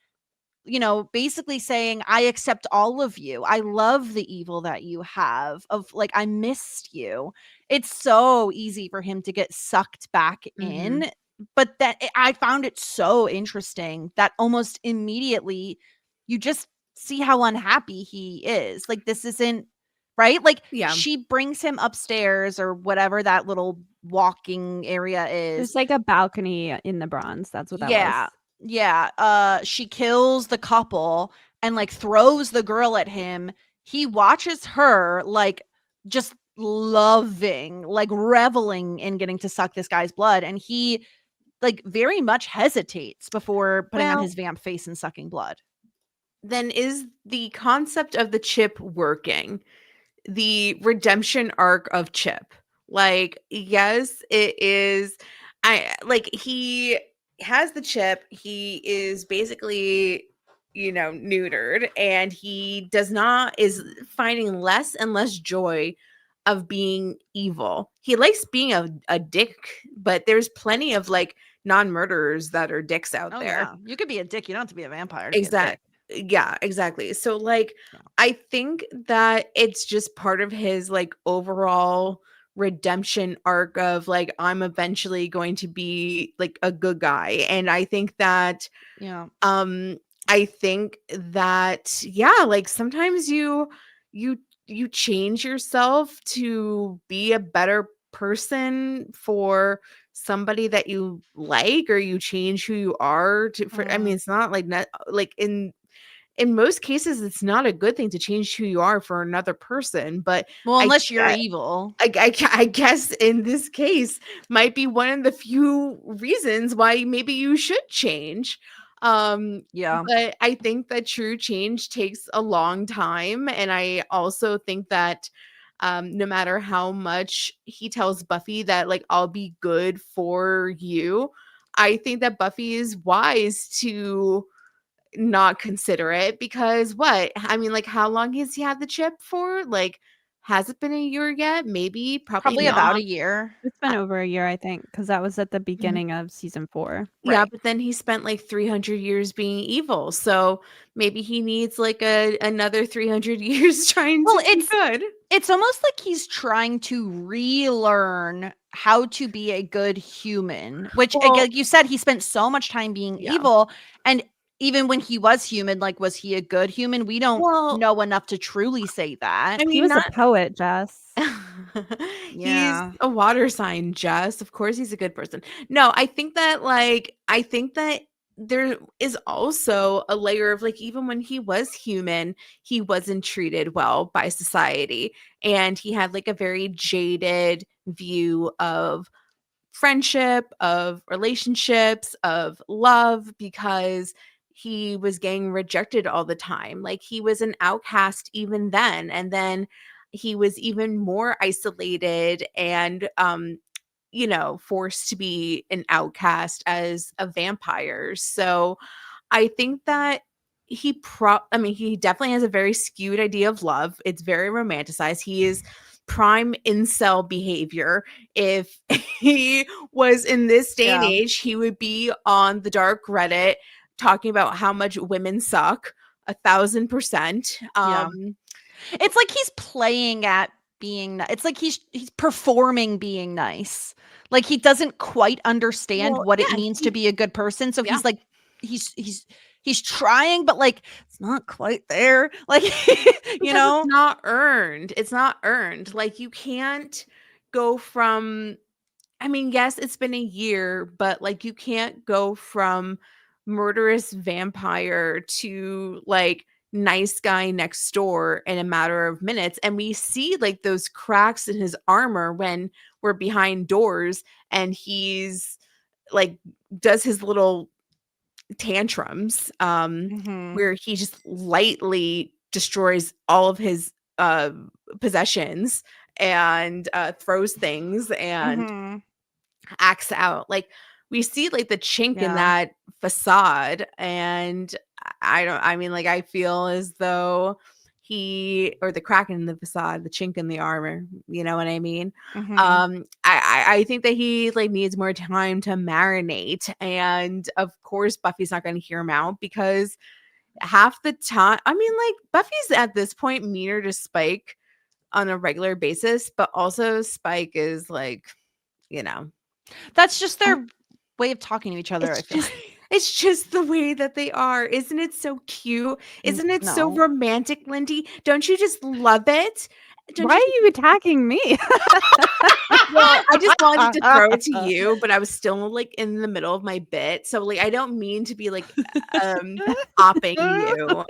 you know, basically saying, I accept all of you. I love the evil that you have, of like, I missed you. It's so easy for him to get sucked back in. But I found it so interesting that almost immediately you just see how unhappy he is. Like, this isn't right. Like, she brings him upstairs or whatever that little walking area is. There's like a balcony in the bronze. That's what that was. Yeah. She kills the couple and like throws the girl at him. He watches her like just loving, like reveling in getting to suck this guy's blood, and he like very much hesitates before putting on Well, his vamp face and sucking blood. then is the concept of the chip working? The redemption arc of Chip. Like, yes, it is. He has the chip. He is basically, neutered, and he is finding less and less joy of being evil. He likes being a dick, but there's plenty of like non-murderers that are dicks out Oh there. yeah, you could be a dick. You don't have to be a vampire to be a dick. Exactly. Yeah, exactly. So like Yeah. I think that it's just part of his like overall redemption arc of like I'm eventually going to be like a good guy. And I think that Yeah. like sometimes you change yourself to be a better person for somebody that you like, or you change who you are I mean, it's not like like in most cases it's not a good thing to change who you are for another person, but Well, I unless you're get- evil. I guess in this case might be one of the few reasons why maybe you should change. Yeah. But I think that true change takes a long time, and I also think that no matter how much he tells Buffy that like I'll be good for you, I think that Buffy is wise to not consider it, because I mean, like, how long has he had the chip for? Like, has it been a year yet? Maybe, probably Probably about not. a year. It's been over a year, I think, because that was at the beginning of season 4. Yeah, Right. but then he spent like 300 years being evil. So maybe he needs like another 300 years trying Well, to be good. It's almost like he's trying to relearn how to be a good human, which Well, like you said, he spent so much time being yeah. evil. And even when he was human, like, was he a good human? We don't Well, know enough to truly say that. I He mean, was not a poet, Jess. he's Yeah. a water sign, Jess. Of course he's a good person. No, I think that there is also a layer of like, even when he was human, he wasn't treated well by society, and he had like a very jaded view of friendship, of relationships, of love, because he was getting rejected all the time. Like, he was an outcast even then, and then he was even more isolated and forced to be an outcast as a vampire. So I think that he definitely has a very skewed idea of love. It's very romanticized. He is prime incel behavior. If he was in this day and Yeah. age, he would be on the dark Reddit talking about how much women suck 1,000%. Yeah. It's like he's playing at being it's like he's performing being nice. Like, he doesn't quite understand Well, what it yeah, means to be a good person. So Yeah. he's like he's trying, but like it's not quite there. Like because you know? it's not earned. It's not earned. Like, you can't go from, I mean, yes, it's been a year, but like you can't go from murderous vampire to like nice guy next door in a matter of minutes. And we see like those cracks in his armor when we're behind doors and he's like does his little tantrums Mhm. where he just lightly destroys all of his possessions and throws things and Mhm. acts out. Like, we see like the chink in Yeah. that facade, and I mean, like, I feel as though or the crack in the facade, the chink in the armor, you know what I mean? Mhm. I think that he like needs more time to marinate, and of course Buffy's not going to hear him out, because half the time, I mean, like, Buffy's at this point meaner to Spike on a regular basis, but also Spike is like, you know, That's just their way of talking to each other, I feel. it's just the way that they are. Isn't it so cute? Isn't it so No. romantic, Lindy? Don't you just love it? Don't Why you are you attacking me? Well, I just wanted to throw it to you, but I was still like in the middle of my bit. So like I don't mean to be like opping you.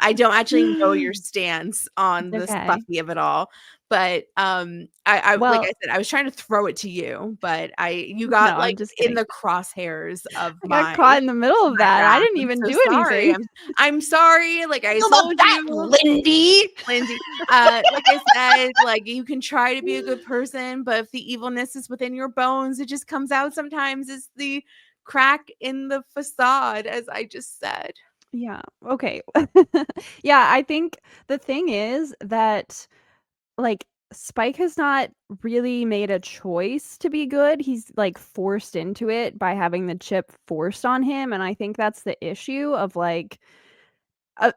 I don't actually know your stance on It's this okay. Buffy of it all. But like I said, I was trying to throw it to you, but you got No, I'm just in kidding. the crosshairs of I got caught in the middle of that. I didn't even do anything. I'm sorry. Like I told you, Lindy. like I said, like you can try to be a good person, but if the evilness is within your bones, it just comes out sometimes. It's the crack in the facade, as I just said. Yeah. Okay. Yeah, I think the thing is that like Spike has not really made a choice to be good. He's like forced into it by having the chip forced on him, and I think that's the issue of like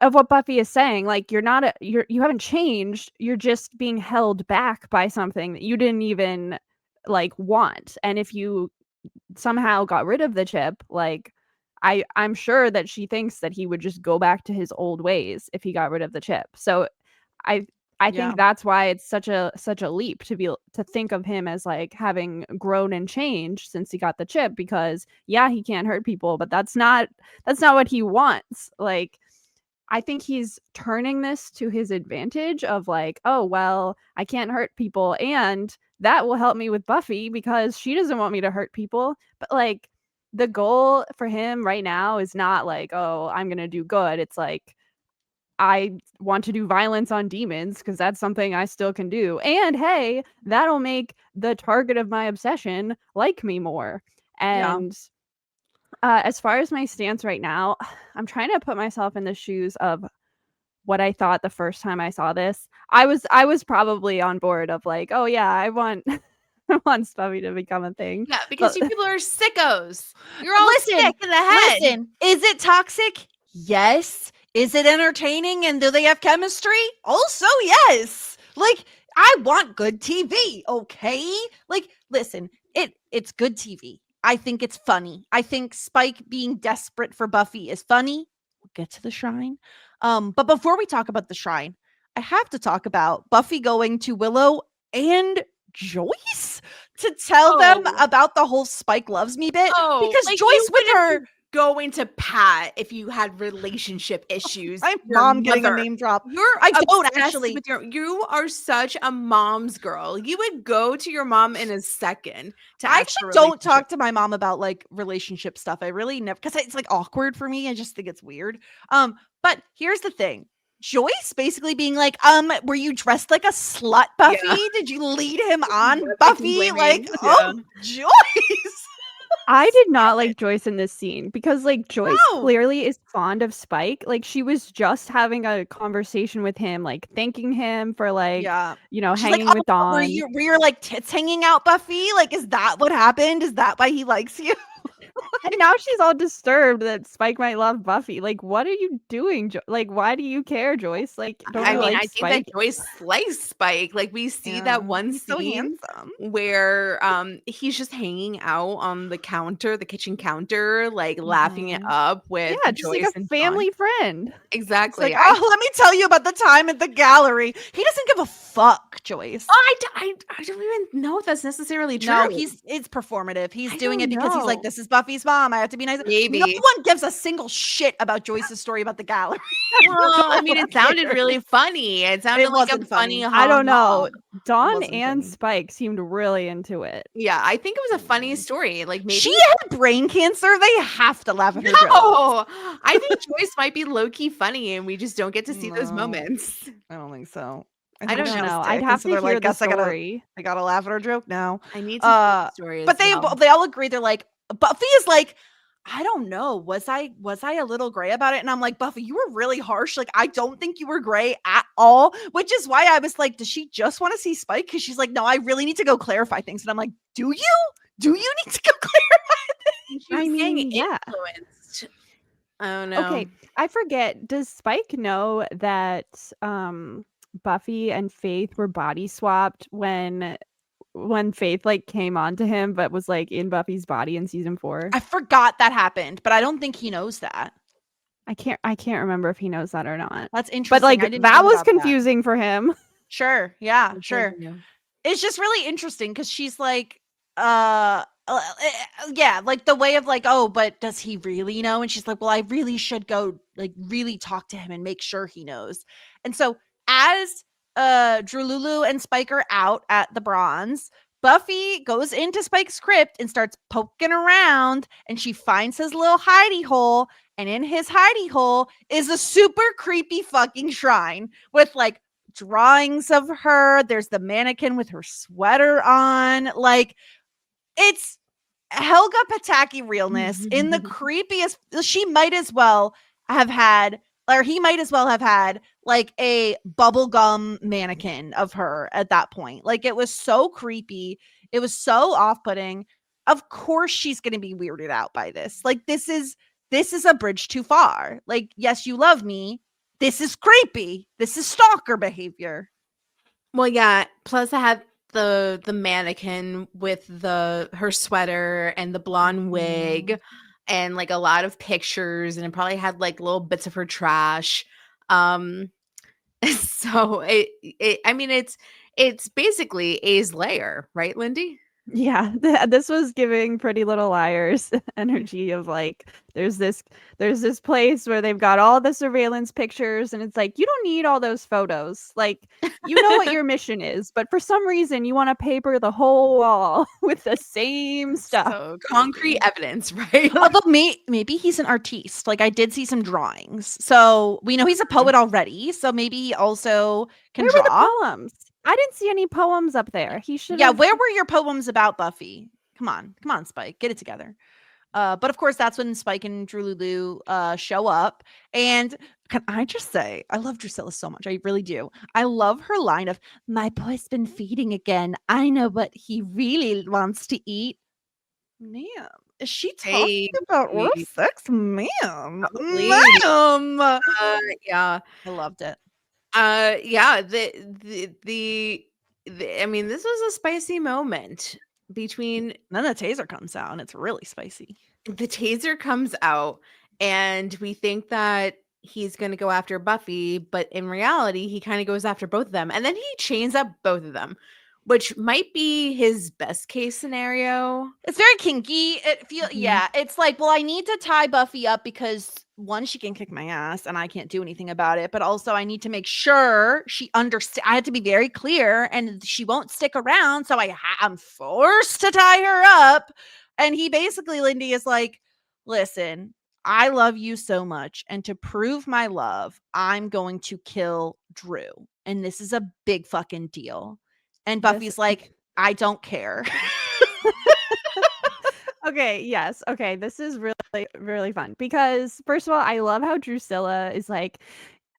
of what Buffy is saying. Like you haven't changed. You're just being held back by something that you didn't even like want. And if you somehow got rid of the chip, like I'm sure that she thinks that he would just go back to his old ways if he got rid of the chip. So I think that's why it's such a leap to think of him as like having grown and changed since he got the chip, because yeah, he can't hurt people, but that's not what he wants. Like I think he's turning this to his advantage of like, oh, well, I can't hurt people and that will help me with Buffy because she doesn't want me to hurt people. But like the goal for him right now is not like, oh, I'm going to do good. It's like, I want to do violence on demons because that's something I still can do. And hey, that'll make the target of my obsession like me more. And as far as my stance right now, I'm trying to put myself in the shoes of what I thought the first time I saw this. I was probably on board of like, oh yeah, I want I want Buffy to become a thing. Yeah, because you people are sickos. You're all sick in the head. Listen, is it toxic? Yes. Is it entertaining and do they have chemistry? Also, yes. Like, I want good TV, okay? Like, listen, it's good TV. I think it's funny. I think Spike being desperate for Buffy is funny. We'll get to the shrine. But before we talk about the shrine, I have to talk about Buffy going to Willow and Joyce to tell them about the whole Spike loves me bit. Because like Joyce with her going to Pat if you had relationship issues. My mom getting a name drop. I don't actually. You are such a mom's girl. You would go to your mom in a second. I actually don't talk to my mom about like relationship stuff. I really never, because it's like awkward for me. I just think it's weird. But here's the thing. Joyce basically being like, were you dressed like a slut, Buffy? Yeah. Did you lead him on, Buffy? Like, Joyce. I did not like Joyce in this scene because like Joyce clearly is fond of Spike. Like she was just having a conversation with him, like thanking him for like, you know, she's hanging like, with Dawn. Were your like tits hanging out, Buffy? Like, is that what happened? Is that why he likes you? And now she's all disturbed that Spike might love Buffy. Like, what are you doing? Like, why do you care, Joyce? Like, I think that Joyce likes Spike. Like, we see that one scene where he's just hanging out on the counter, the kitchen counter, like laughing it up with just Joyce like a family friend. Exactly. Like, let me tell you about the time at the gallery. He doesn't give a fuck, Joyce. I don't even know if that's necessarily true. No, it's performative. He's doing it because he's like, this is Buffy's mom. I have to be nice. Maybe. No one gives a single shit about Joyce's story about the gallery. Well, I mean, it sounded really funny. It sounded like a funny. I don't know. Dawn and Spike seemed really into it. Yeah, I think it was a funny story. Like maybe she had brain cancer. They have to laugh at her. No, I think Joyce might be low key funny, and we just don't get to see those moments. I don't think so. I don't know. I'd have to hear the story. I gotta laugh at her joke now. I need to hear the story. But they all agree. They're like, Buffy is like, I don't know. Was I a little gray about it? And I'm like, Buffy, you were really harsh. Like, I don't think you were gray at all, which is why I was like, does she just want to see Spike? Because she's like, no, I really need to go clarify things. And I'm like, do you need to go clarify things? I mean, yeah. Influenced. Oh no. Okay, I forget. Does Spike know that Buffy and Faith were body swapped when Faith like came onto him but was like in Buffy's body in season 4? I forgot that happened, but I don't think he knows that. I can't remember if he knows that or not. That's interesting. But like that was confusing for him. Sure. Yeah, sure. It's just really interesting because she's like, yeah, like the way of like, oh, but does he really know? And she's like, well, I really should go like really talk to him and make sure he knows. And so as Drululu and Spike are out at the Bronze. Buffy goes into Spike's crypt and starts poking around, and she finds his little hidey hole. And in his hidey hole is a super creepy fucking shrine with like drawings of her. There's the mannequin with her sweater on. Like, it's Helga Pataki realness in the creepiest. She might as well have had, or he might as well have had, like a bubblegum mannequin of her at that point. Like, it was so creepy. It was so off-putting. Of course she's going to be weirded out by this. Like, this is a bridge too far. Like, yes, you love me. This is creepy. This is stalker behavior. Well, yeah. Plus, I had the mannequin with her sweater and the blonde wig and like a lot of pictures, and it probably had like little bits of her trash. So it's basically A's lair, right, Lindy? Yeah, this was giving Pretty Little Liars energy of like there's this place where they've got all the surveillance pictures, and it's like, you don't need all those photos. Like, you know what your mission is, but for some reason you want to paper the whole wall with the same stuff. So concrete evidence, right? Although maybe he's an artiste. Like, I did see some drawings, so we know he's a poet already. So maybe he also can Where draw. were the poems? I didn't see any poems up there. He should. Yeah, where were your poems about Buffy? Come on, Spike, get it together. But of course, that's when Spike and Drululu show up. And can I just say, I love Drusilla so much. I really do. I love her line of, "My boy's been feeding again. I know what he really wants to eat." Ma'am, is she talking about oral sex? Ma'am. Ma'am. Yeah. I loved it. Yeah, I mean, this was a spicy moment between. Then the taser comes out and it's really spicy. The taser comes out and we think that he's going to go after Buffy, but in reality, he kind of goes after both of them. And then he chains up both of them, which might be his best case scenario. It's very kinky. Yeah, it's like, well, I need to tie Buffy up because one, she can kick my ass and I can't do anything about it. But also I need to make sure she understands. I had to be very clear and she won't stick around. So I'm forced to tie her up. And he basically, Lindy, is like, listen, I love you so much. And to prove my love, I'm going to kill Drew. And this is a big fucking deal. And Buffy's like, I don't care. Okay, yes. Okay, this is really, really fun because first of all, I love how Drusilla is like,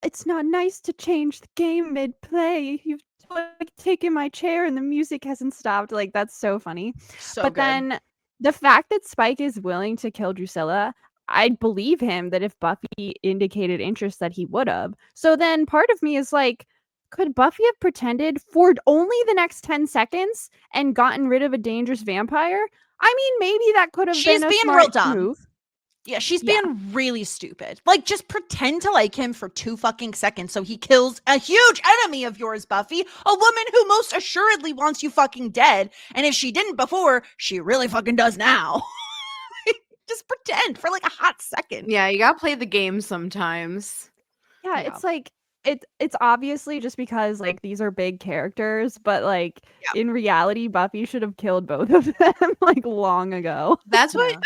it's not nice to change the game mid-play. You've like taken my chair and the music hasn't stopped. Like, that's so funny. So but good. Then the fact that Spike is willing to kill Drusilla, I'd believe him that if Buffy indicated interest that he would have. So then part of me is like, could Buffy have pretended for only the next 10 seconds and gotten rid of a dangerous vampire? I mean, maybe that could have been a smart real dumb. move. Yeah, she's being really stupid. Like, just pretend to like him for 2 fucking seconds so he kills a huge enemy of yours, Buffy, a woman who most assuredly wants you fucking dead. And if she didn't before, she really fucking does now. Just pretend for like a hot second. Yeah, you gotta play the game sometimes. Yeah, it's like it's obviously just because like these are big characters, but like in reality, Buffy should have killed both of them like long ago. That's what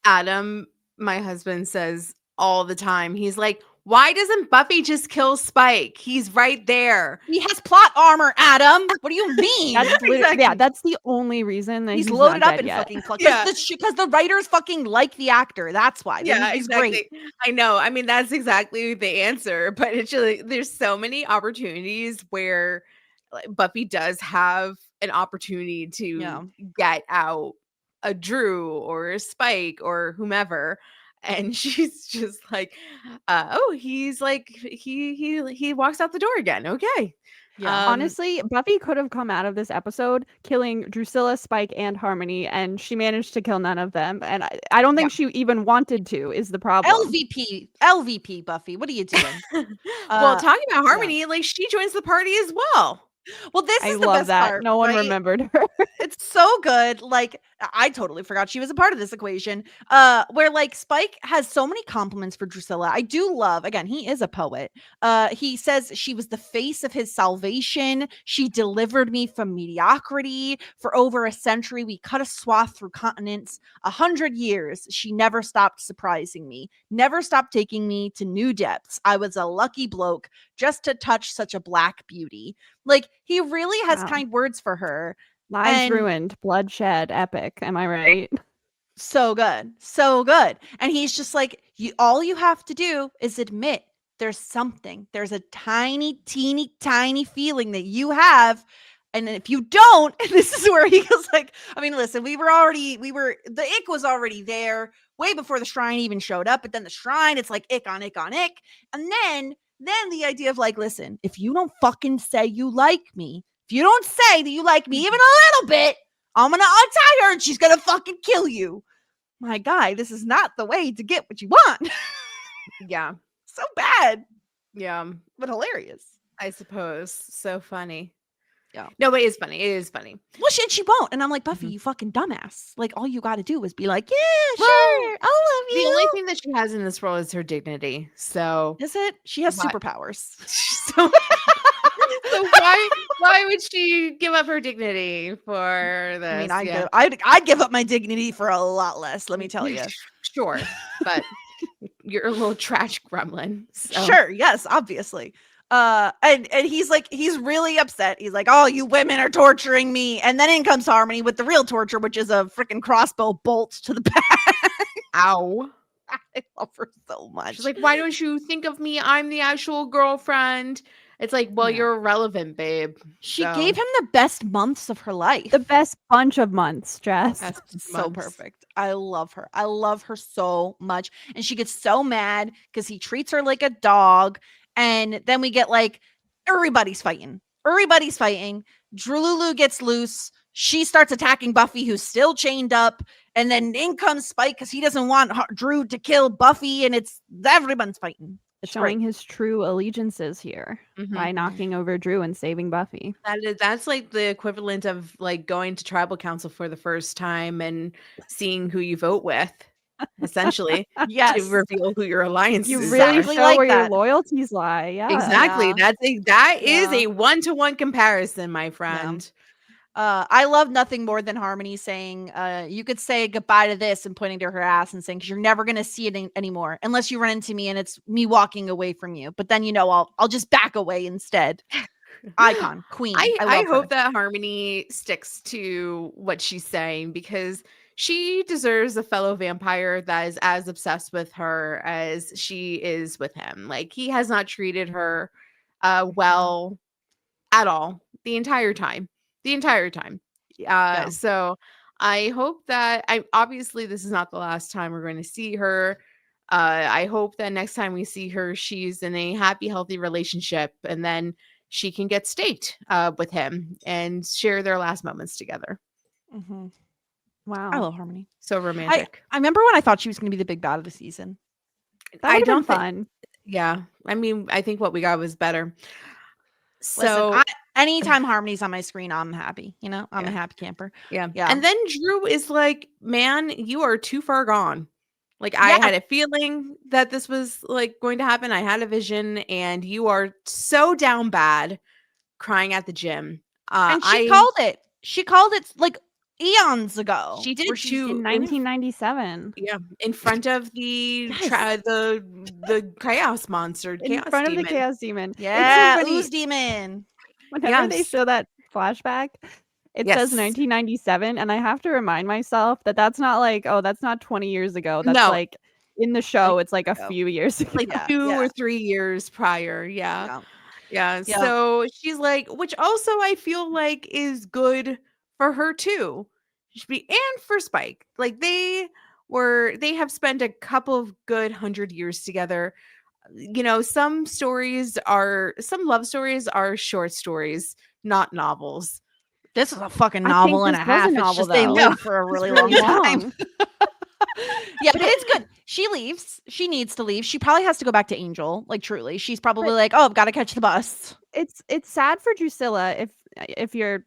Adam, my husband, says all the time. He's like, why doesn't Buffy just kill Spike? He's right there. He has plot armor, Adam. What do you mean? Yeah, that's the only reason that he's loaded not up in yet. fucking plot. Because the writers fucking like the actor. That's why. Yeah, he's exactly. great. I know. I mean, that's exactly the answer. But it's really, there's so many opportunities where like, Buffy does have an opportunity to get out a Drew or a Spike or whomever. And she's just like, he's like, he walks out the door again. Okay. Yeah. Honestly, Buffy could have come out of this episode killing Drusilla, Spike, and Harmony, and she managed to kill none of them. And I don't think she even wanted to, is the problem. LVP, Buffy. What are you doing? Well, talking about Harmony, like she joins the party as well. Well, this I is the love best that. part. No one right? remembered her. It's so good. Like, I totally forgot she was a part of this equation. Where like Spike has so many compliments for Drusilla. I do love, again, he is a poet. He says she was the face of his salvation. She delivered me from mediocrity. For over a century, we cut a swath through continents. 100 years. She never stopped surprising me. Never stopped taking me to new depths. I was a lucky bloke just to touch such a black beauty. Like, he really has Wow. kind words for her. Lives And- ruined, bloodshed, epic. Am I right? So good. So good. And he's just like, all you have to do is admit there's something. There's a tiny, teeny, tiny feeling that you have. And if you don't, and this is where he goes like, I mean, listen, the ick was already there way before the shrine even showed up. But then the shrine, it's like ick on ick on ick. And then the idea of like, listen, if you don't fucking say you like me, if you don't say that you like me even a little bit, I'm going to untie her and she's going to fucking kill you. My guy, this is not the way to get what you want. Yeah. So bad, Yeah. but hilarious. I suppose. So funny. Yeah. No, but it is funny. It is funny. Well, she won't. And I'm like, Buffy, Mhm. you fucking dumbass. Like, all you got to do is be like, yeah, Well, sure. I love The you. only thing that she has in this role is her dignity. So, Is it? She has What? superpowers. so, so why would she give up her dignity for this? I mean, Yeah. I'd give up my dignity for a lot less, let me tell you. Sure, but you're a little trash gremlin. So. Sure, yes, obviously. And he's like, he's really upset. He's like, oh, you women are torturing me. And then in comes Harmony with the real torture, which is a freaking crossbow bolt to the back. Ow. I love her so much. She's like, why don't you think of me? I'm the actual girlfriend. It's like, well, Yeah. you're irrelevant, babe. She So, gave him the best months of her life. The best bunch of months, Jess. that's So months. perfect. I love her. I love her so much. And she gets so mad because he treats her like a dog. And then we get like, everybody's fighting. Everybody's fighting. Drululu gets loose. She starts attacking Buffy, who's still chained up. And then in comes Spike because he doesn't want Drew to kill Buffy. And everyone's fighting. It's Showing great. his true allegiances here Mhm. by knocking over Drew and saving Buffy. That's like the equivalent of like going to tribal council for the first time and seeing who you vote with, essentially, Yes. to reveal who your alliances You are. really Exactly show like where your that. loyalties lie. Yeah. Exactly. Yeah. That is Yeah. a one-to-one comparison, my friend. I love nothing more than Harmony saying, you could say goodbye to this and pointing to her ass and saying, because you're never going to see it anymore unless you run into me and it's me walking away from you. But then, I'll just back away instead. Icon, queen. I love hope her. that Harmony sticks to what she's saying because she deserves a fellow vampire that is as obsessed with her as she is with him. Like, he has not treated her well at all the entire time. Yeah. So I hope that obviously this is not the last time we're going to see her. I hope that next time we see her, she's in a happy, healthy relationship, and then she can get staked with him and share their last moments together. Mhm. Wow. I love Harmony. So romantic. I remember when I thought she was going to be the big bad of the season. That I would've been don't think- fun. Yeah. I mean, I think what we got was better. So Listen, anytime Harmony's on my screen, I'm happy. I'm a Yeah. happy camper. yeah. Yeah. And then Drew is like, man, you are too far gone. Like, I Yeah. had a feeling that this was like going to happen. I had a vision, and you are so down bad, crying at the gym. And she called it. She called it like eons ago. She did where she's too. In 1997. Yeah, in front of the Yes. the chaos monster, In chaos front of demon. the Chaos Demon. Yeah, It's so funny. Ooze Demon. Whenever they Yes. show that flashback, it Yes. says 1997, and I have to remind myself that that's not like, oh, that's not 20 years ago. That's No. like in the show, it's like a ago. few years ago. Like Yeah, 2 yeah. or 3 years prior. Yeah. Yeah. So she's like, which also I feel like is good for her too. And for Spike. Like they have spent a couple of good 100 years together. Some love stories are short stories, not novels. This is a fucking I novel think and a this was a half. It's novel, just they though. live for a really long really time. long. Yeah, but it's good. She leaves. She needs to leave. She probably has to go back to Angel. Like, truly. She's probably like, oh, I've got to catch the bus. it's sad for Drusilla if you're,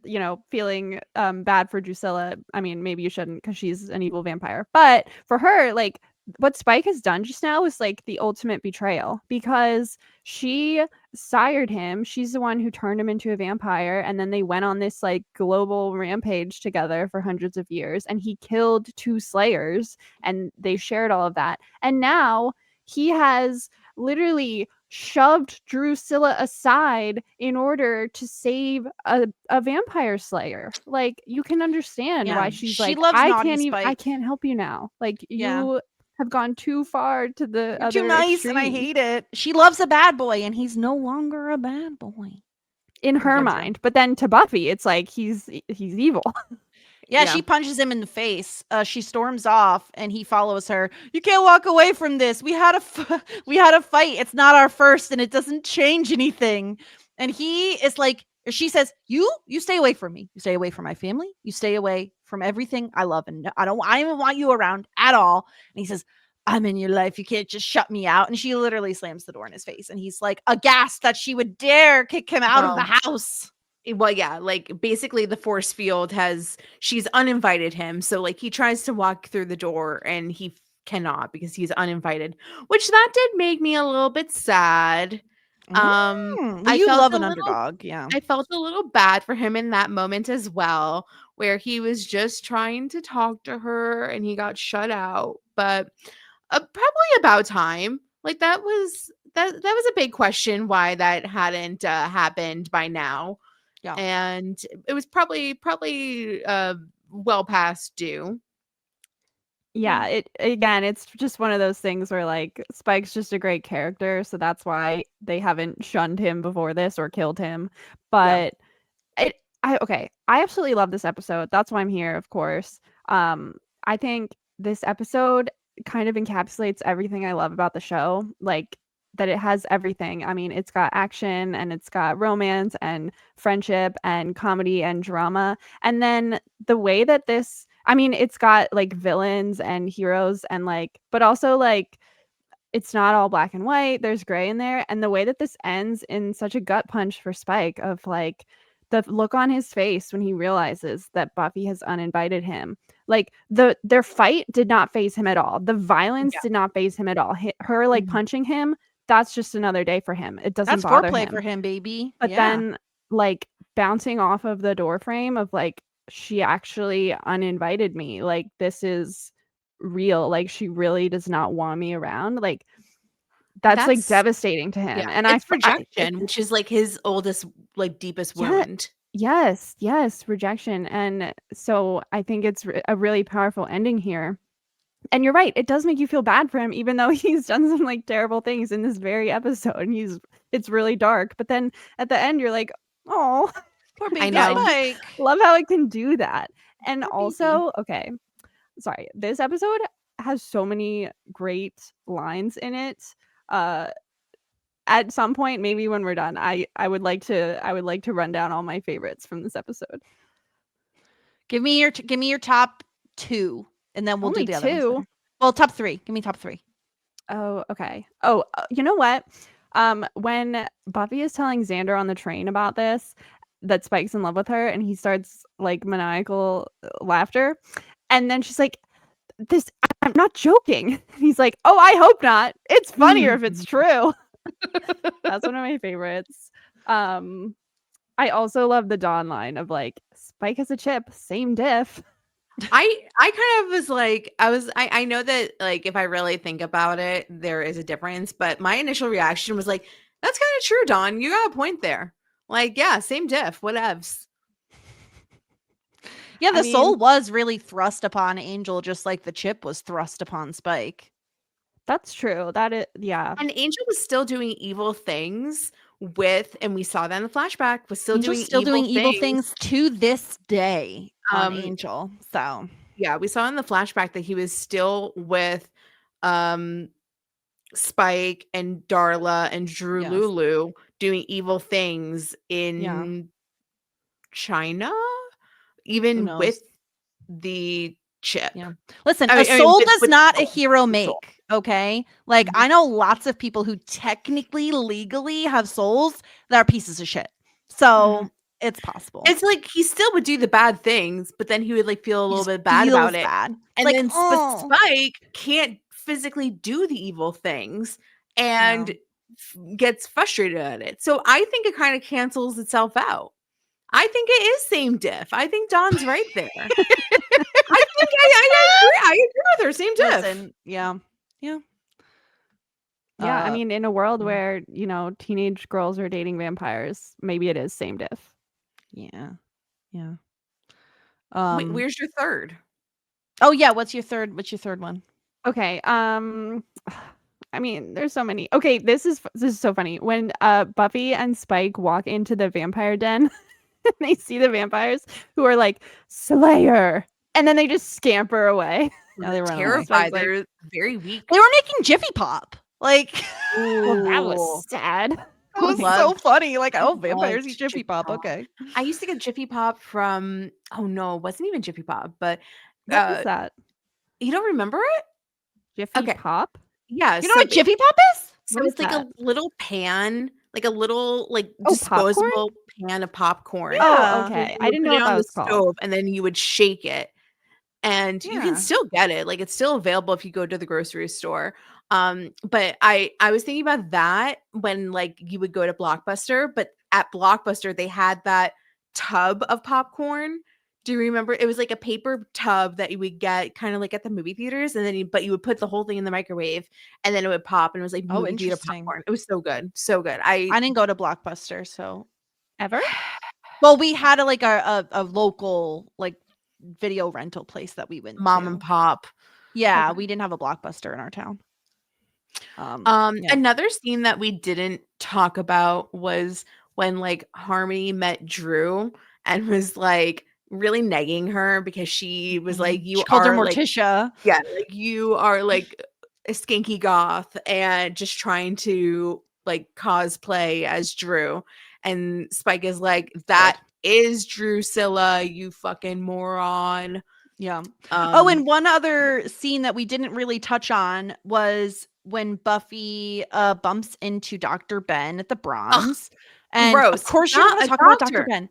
feeling bad for Drusilla. I mean, maybe you shouldn't because she's an evil vampire. But for her, like what Spike has done just now is like the ultimate betrayal because she sired him. She's the one who turned him into a vampire, and then they went on this like global rampage together for hundreds of years, and he killed 2 slayers, and they shared all of that. And now he has literally shoved Drusilla aside in order to save a vampire slayer. Like you can understand why she's she like, loves naughty I Spike. can't help you now. Like Yeah. you have gone too far to the You're other too nice, extreme. and I hate it. She loves a bad boy, and he's no longer a bad boy in her Gotcha. mind. But then to Buffy, it's like he's evil. Yeah, she punches him in the face. She storms off, and he follows her. You can't walk away from this. We had a fight. It's not our first, and it doesn't change anything. And he is like, she says, "You stay away from me. You stay away from my family. You stay away from everything I love, and I don't even want you around at all." And he says, "I'm in your life. You can't just shut me out." And she literally slams the door in his face, and he's like aghast that she would dare kick him out of the house. Well, yeah, like basically the force field she's uninvited him. So like he tries to walk through the door and he cannot because he's uninvited, which that did make me a little bit sad. I love an underdog. Yeah. I felt a little bad for him in that moment as well, where he was just trying to talk to her and he got shut out. But probably about time. Like that was a big question why that hadn't happened by now. Yeah. And it was probably well past due. Yeah, it's just one of those things where like Spike's just a great character, so that's why they haven't shunned him before this or killed him. But I absolutely love this episode. That's why I'm here, of course. I think this episode kind of encapsulates everything I love about the show. Like that it has everything. I mean, it's got action and it's got romance and friendship and comedy and drama. And then the way that this, I mean, it's got like villains and heroes and like, but also like it's not all black and white. There's gray in there. And the way that this ends in such a gut punch for Spike of like the look on his face when he realizes that Buffy has uninvited him. Like their fight did not faze him at all. The violence did not faze him at all. Her like punching him, that's just another day for him. It doesn't bother him. That's foreplay for him, baby. But then like bouncing off of the door frame of like, she actually uninvited me. Like this is real. Like she really does not want me around. Like that's like devastating to him. And it's rejection, which is like his oldest, like deepest wound. Yes, rejection. And so I think it's a really powerful ending here. And you're right, it does make you feel bad for him, even though he's done some like terrible things in this very episode. And it's really dark. But then at the end, you're like, oh, poor baby. I know. Spike. Love how it can do that. And also, okay, sorry, this episode has so many great lines in it. At some point, maybe when we're done, I would like to run down all my favorites from this episode. Give me your top 2, and then we'll Only do the other ones 2? later. Well, top 3. Give me top 3. Oh, okay. Oh, you know what? When Buffy is telling Xander on the train about this, that Spike's in love with her, and he starts like maniacal laughter, and then she's like, "This, I'm not joking." He's like, "Oh, I hope not. It's funnier if it's true." That's one of my favorites. I also love the Dawn line of like, Spike has a chip, same diff. I kind of was like, I know that like if I really think about it, there is a difference, but my initial reaction was like, that's kind of true, Dawn. You got a point there. Like, yeah, same diff, whatevs. Yeah, the soul was really thrust upon Angel, just like the chip was thrust upon Spike. That's true. Yeah. And Angel was still doing evil things and we saw that in the flashback, was still Angel's doing evil things to this day on Angel. So yeah, we saw in the flashback that he was still with Spike and Darla and Drululu doing evil things in China, even with the Chip. Yeah. Listen, I a mean, soul does with not a soul, hero with soul. make. Okay. Like, Mhm. I know lots of people who technically, legally have souls that are pieces of shit. So it's possible. It's like he still would do the bad things, but then he would like feel a He little just bit bad feels about it. bad. And Like, then oh. Spike can't physically do the evil things and gets frustrated at it. So I think it kind of cancels itself out. I think it is same diff. I think Dawn's right there. I think I agree. I agree with her. Same diff. Listen, yeah. Yeah, I mean, in a world mhm. where, teenage girls are dating vampires, maybe it is same diff. Yeah. Yeah. Wait, where's your third? Oh yeah, what's your third one? Okay, I mean, there's so many. Okay, this is so funny. When Buffy and Spike walk into the vampire den, and they see the vampires who are like, Slayer, and then they just scamper away. Yeah, they run away. Terrified. Spike's like, They're very weak. They were making Jiffy Pop. Like, well, that Ooh. was sad. it was so Loved- funny. Like, oh, loved vampires eat Jiffy Jiffy Pop. Pop. Okay. I used to get Jiffy Pop from it wasn't even Jiffy Pop, but What is that? you don't remember it? Jiffy Okay. Pop? Yeah. You know what Jiffy Pop is? So What it's is like that? a little pan, like a little Oh, disposable pan of popcorn. Yeah. Oh, So okay. you I would didn't put know it what on that the was called. stove, and then you would shake it. And you Yeah. can still get it. Like, it's still available if you go to the grocery store. But I was thinking about that when like you would go to Blockbuster, but at Blockbuster they had that tub of popcorn. Do you remember? It was like a paper tub that you would get kind of like at the movie theaters, and then but you would put the whole thing in the microwave, and then it would pop, and it was like Oh, movie theater interesting. popcorn. It was so good, so good. I didn't go to Blockbuster, so Ever? well, we had a local like video rental place that we went mom to. and pop. Yeah, Okay. we didn't have a Blockbuster in our town. Yeah. Another scene that we didn't talk about was when like Harmony met Drew and was like really negging her because she was like, Mhm. you She called her are like, Morticia. yeah, like you are like a skanky goth and just trying to like cosplay as Drew. And Spike is like, that is Drusilla, you fucking moron. Yeah. Oh, Um, and one other scene that we didn't really touch on was when Buffy bumps into Dr. Ben at the Bronze. And gross. of course, you Not want to a talk about Dr. doctor. Ben.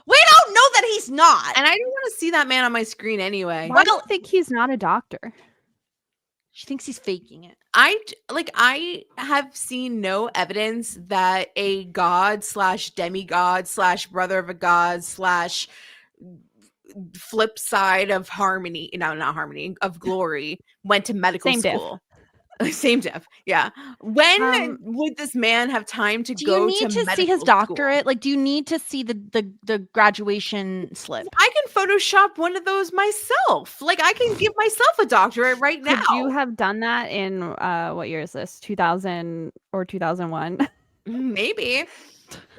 We don't know that he's not. and I didn't want to see that man on my screen anyway. Why do you think he's not a doctor? She thinks he's faking it. I have seen no evidence that a god / demigod / brother of a god / flip side of Harmony, no, not Harmony, of Glory, went to medical Same diff. school. Same diff. Yeah. When would this man have time to Do go you need to see his medical doctorate? school? Like, do you need to see the graduation slip? I can Photoshop one of those myself. Like, I can give myself a doctorate right now. Could you have done that in what year is this? 2000 or 2001? Maybe.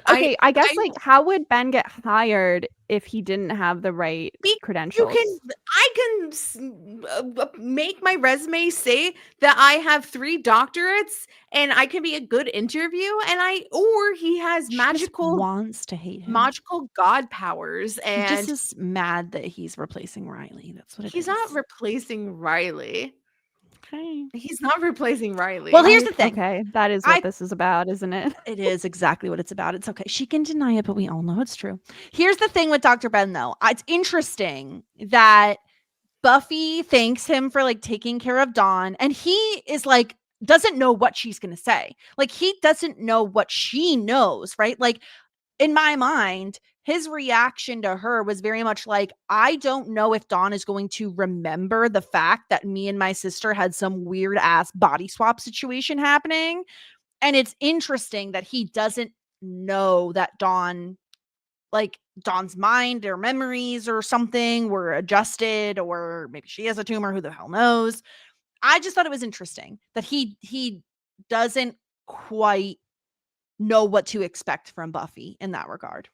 Okay, I guess like how would Ben get hired if he didn't have the right credentials? I can make my resume say that I have 3 doctorates and I can be a good interview, or he has She just magical wants to hate him. magical god powers, He and just is mad that he's replacing Riley. That's what it is. he's not replacing Riley. Okay. He's not replacing Riley. Well, here's the thing. Okay, that is what this is about, isn't it? It is exactly what it's about. It's okay. She can deny it, but we all know it's true. Here's the thing with Dr. Ben, though. It's interesting that Buffy thanks him for like taking care of Dawn, and he is like, doesn't know what she's going to say. Like, he doesn't know what she knows, right? Like, in my mind, his reaction to her was very much like, I don't know if Dawn is going to remember the fact that me and my sister had some weird ass body swap situation happening. And it's interesting that he doesn't know that Dawn's mind or memories or something were adjusted, or maybe she has a tumor, who the hell knows. I just thought it was interesting that he doesn't quite know what to expect from Buffy in that regard.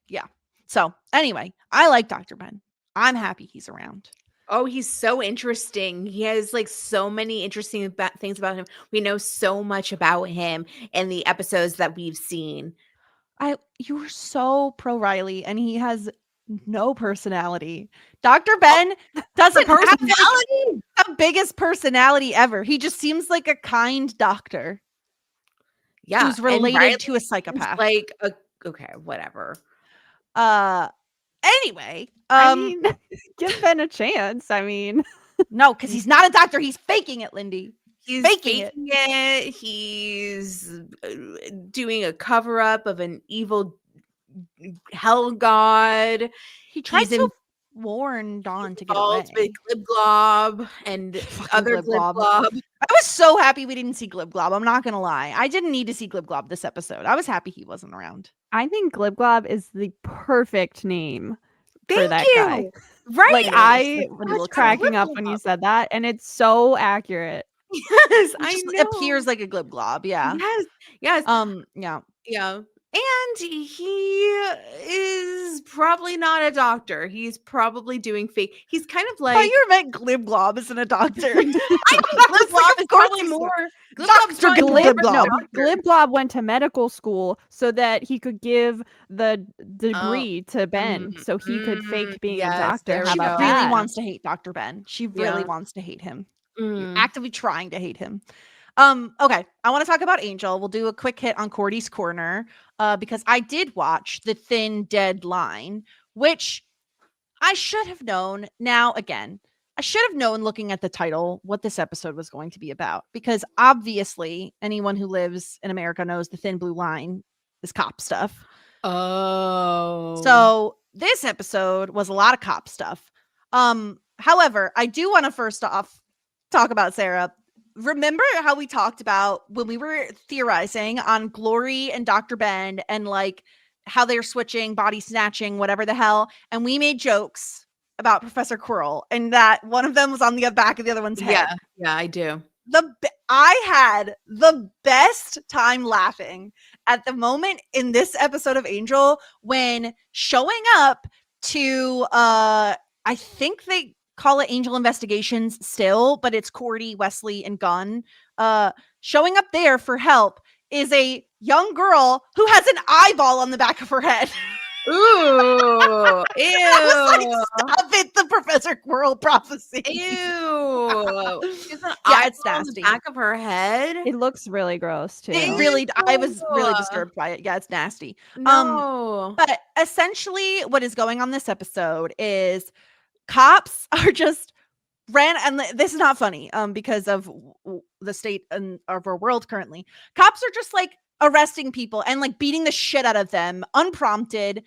Yeah. So anyway, I like Dr. Ben. I'm happy he's around. Oh, he's so interesting. He has like so many interesting things about him. We know so much about him in the episodes that we've seen. You were so pro Riley, and he has no personality. Dr. Ben doesn't have like, the biggest personality ever. He just seems like a kind doctor. Yeah. Who's related to a psychopath. Like, okay, whatever. Anyway, I mean, give Ben a chance. I mean, no, because he's not a doctor. He's faking it, Lindy. He's faking it. He's doing a cover up of an evil hell god. He tried to warn Dawn to get away. With Glib Glob and other Glib Glob. I was so happy we didn't see Glib Glob. I'm not gonna lie. I didn't need to see Glib Glob this episode. I was happy he wasn't around. I think Glib Glob is the perfect name for that guy. Right. Like I was cracking up when you said that, and it's so accurate. Yes, I know. Appears like a Glib Glob. Yeah. Yes. Yeah. And he is probably not a doctor. He's probably doing fake. He's kind of like. Oh, you meant Glib Glob isn't a doctor. I think Glib Glob is probably more. Glib Glob went to medical school so that he could give the degree to Ben, so he could fake being a doctor. She really wants to hate Dr. Ben. She really wants to hate him. Actively trying to hate him. Okay, I want to talk about Angel. We'll do a quick hit on Cordy's Corner because I did watch The Thin Dead Line, which I should have known. Now, again, I should have known looking at the title what this episode was going to be about, because obviously anyone who lives in America knows the Thin Blue Line is cop stuff. Oh. So this episode was a lot of cop stuff. However, I do want to first off talk about Sarah. Remember how we talked about when we were theorizing on Glory and Dr. Ben and like how they're switching, body snatching, whatever the hell. And we made jokes about Professor Quirrell and that one of them was on the back of the other one's head. Yeah, I do. I had the best time laughing at the moment in this episode of Angel when showing up to, I think they call it Angel Investigations still, but it's Cordy, Wesley, and Gunn. Showing up there for help is a young girl who has an eyeball on the back of her head. Ooh, ew. Stop it, the Professor Quirrell prophecy. Ew. It's nasty. On the back of her head. It looks really gross too. I was really disturbed by it. Yeah, it's nasty. No. But essentially what is going on this episode is cops are just and this is not funny because of the state of our world currently. Cops are just like arresting people and like beating the shit out of them unprompted.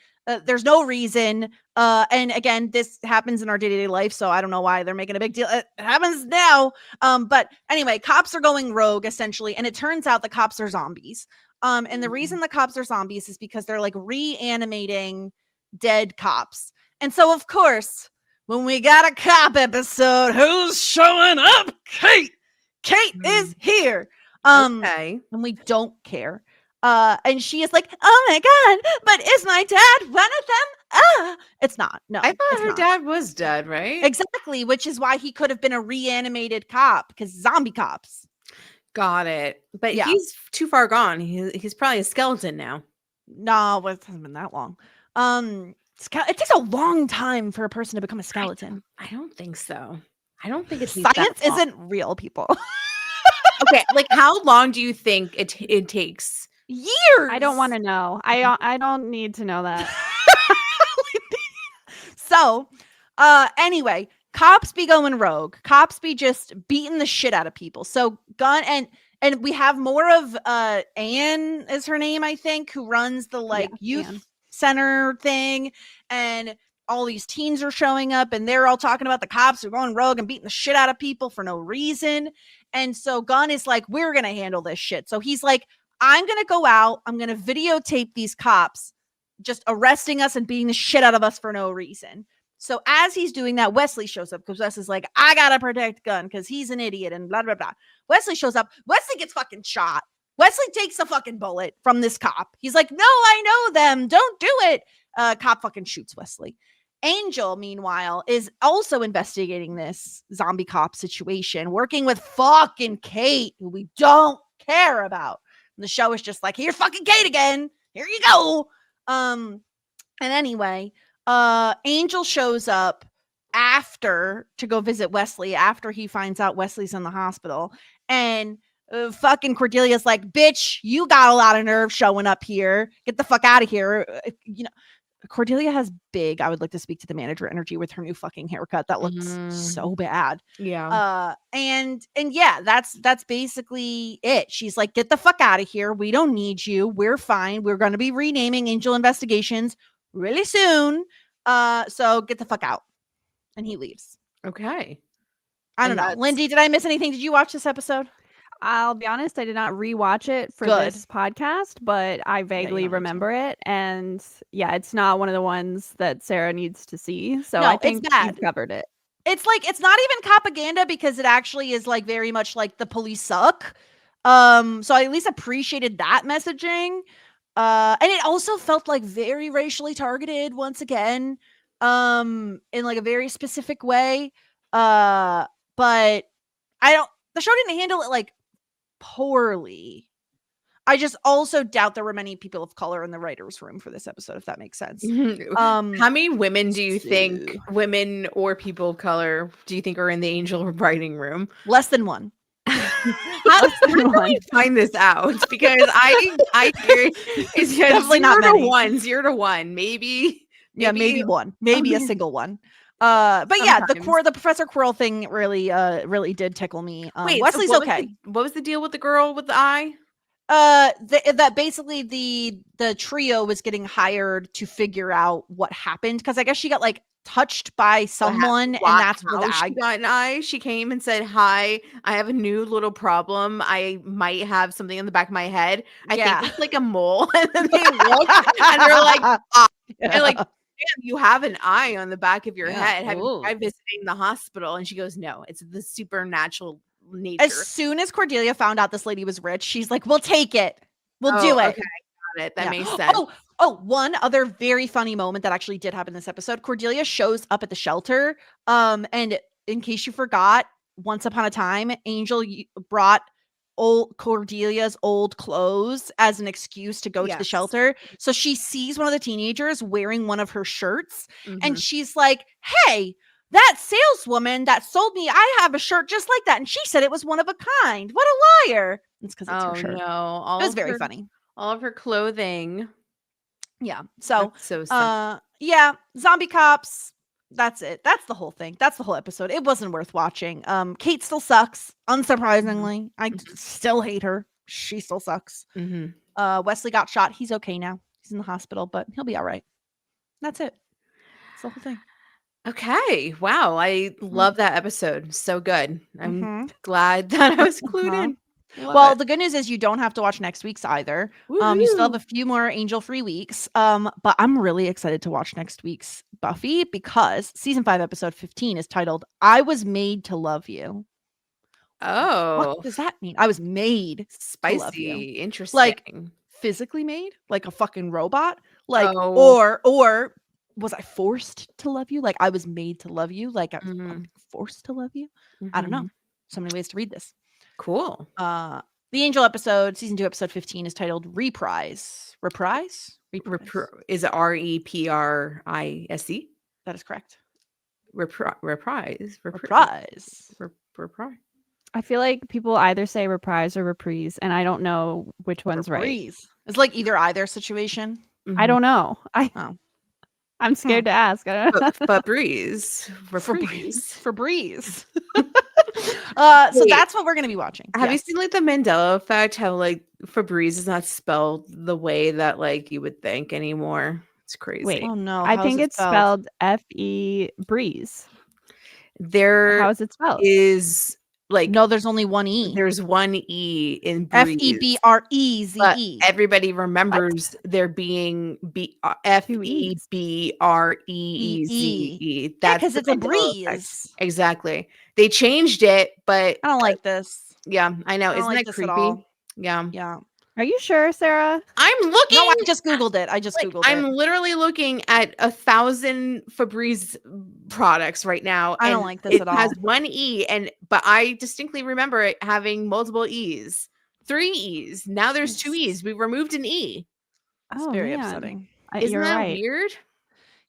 There's no reason. And again, this happens in our day-to-day life, so I don't know why they're making a big deal. It happens now. But anyway, cops are going rogue essentially, and it turns out the cops are zombies. And the reason the cops are zombies is because they're like reanimating dead cops. And so of course, when we got a cop episode, who's showing up? Kate is here. Okay. And we don't care. And she is like, oh my God, but is my dad one of them? It's not. No, I thought her dad was dead, right? Exactly, which is why he could have been a reanimated cop, because zombie cops. Got it. But he's too far gone. He's probably a skeleton now. No, it hasn't been that long. It takes a long time for a person to become a skeleton. I don't think so. I don't think it's science isn't real, people. Okay, like how long do you think it takes? Years. I don't want to know. I don't need to know that. So, anyway, cops be going rogue. Cops be just beating the shit out of people. So Gunn and we have more of Anne is her name, I think, who runs the youth Anne. Center thing, and all these teens are showing up and they're all talking about the cops who are going rogue and beating the shit out of people for no reason. And so Gunn is like, we're going to handle this shit. So he's like, I'm going to go out. I'm going to videotape these cops just arresting us and beating the shit out of us for no reason. So as he's doing that, Wesley shows up because Wesley's like, I got to protect Gunn because he's an idiot and blah, blah, blah. Wesley shows up. Wesley gets fucking shot. Wesley takes a fucking bullet from this cop. He's like, no, I know them. Don't do it. Cop fucking shoots Wesley. Angel, meanwhile, is also investigating this zombie cop situation, working with fucking Kate, who we don't care about. And the show is just like, here's fucking Kate again. Here you go. And anyway, Angel shows up after to go visit Wesley after he finds out Wesley's in the hospital, and fucking Cordelia's like, bitch, you got a lot of nerve showing up here. Get the fuck out of here. Cordelia has big, I would like to speak to the manager energy with her new fucking haircut. That looks so bad. Yeah. And yeah, that's basically it. She's like, get the fuck out of here. We don't need you. We're fine. We're going to be renaming Angel Investigations really soon. So get the fuck out. And he leaves. Okay. I don't know. Lindy, did I miss anything? Did you watch this episode? I'll be honest, I did not rewatch it for this podcast, but I vaguely remember it. And yeah, it's not one of the ones that Sarah needs to see. So I think you've covered it. It's like, it's not even propaganda because it actually is like very much like the police suck. So I at least appreciated that messaging. And it also felt like very racially targeted once again, in like a very specific way. But the show didn't handle it like poorly. I just also doubt there were many people of color in the writers' room for this episode, if that makes sense. How many women do you think, women or people of color, do you think are in the Angel writing room? Less than one. How do we find this out? Because I hear it's definitely not 0 to 1, maybe one, maybe a single one. But sometimes. Yeah, the Professor Quirrell thing really did tickle me. Wait, Wesley's so okay. What was the deal with the girl with the eye? That basically the trio was getting hired to figure out what happened because I guess she got like touched by someone, and that's where she got an eye. She came and said, "Hi, I have a new little problem. I might have something in the back of my head. I think it's like a mole." And then they look and they're like, and like, damn, you have an eye on the back of your head. Have you tried visiting the hospital? And she goes, "No, it's the supernatural nature." As soon as Cordelia found out this lady was rich, she's like, "We'll take it. We'll do it." Okay, got it. That makes sense. One other very funny moment that actually did happen this episode. Cordelia shows up at the shelter. And in case you forgot, once upon a time, Angel brought Cordelia's old clothes as an excuse to go to the shelter. So she sees one of the teenagers wearing one of her shirts, and she's like, "Hey, that saleswoman that sold me, I have a shirt just like that. And she said it was one of a kind. What a liar." It's because it's her shirt. No. It was very funny. All of her clothing. Yeah. So sad. zombie cops. That's it. That's the whole thing. That's the whole episode. It wasn't worth watching. Kate still sucks, unsurprisingly. I still hate her. She still sucks. Wesley got shot. He's okay now. He's in the hospital, but he'll be all right. That's it. That's the whole thing. Okay. Wow. I love that episode. So good. I'm glad that I was clued in. Well, the good news is you don't have to watch next week's either. You still have a few more Angel-free weeks. But I'm really excited to watch next week's Buffy because season 5, episode 15 is titled "I Was Made to Love You." Oh, what does that mean? I was made spicy, to love you. Interesting. Like physically made, like a fucking robot, like or was I forced to love you? Like I was made to love you, like I'm forced to love you. I don't know. So many ways to read this. Cool. The Angel episode, season 2, episode 15 is titled Reprise. Reprise? Is it REPRISE? That is correct. Reprise. I feel like people either say reprise or reprise, and I don't know which one's right. It's like either situation. I don't know. I'm scared to ask. I don't know. But Breeze. Febreze. So that's what we're going to be watching. Have you seen like the Mandela effect? How like Febreze is not spelled the way that like you would think anymore. It's crazy. Wait, oh no. I think it's spelled F-E breeze. How is it spelled? Is like no, there's only one E. There's one E in breeze. Febreze. Everybody remembers there being Febreze. That's because it's a breeze. Effect. Exactly. They changed it, but I don't like this. Yeah, I know. Isn't that creepy? Yeah. Are you sure, Sarah? I'm looking. No, I just Googled it. I'm literally looking at 1,000 Febreze products right now. I don't like this at all. It has one E, but I distinctly remember it having multiple E's. 3 E's. Now there's 2 E's. We removed an E. It's very upsetting. Isn't that weird?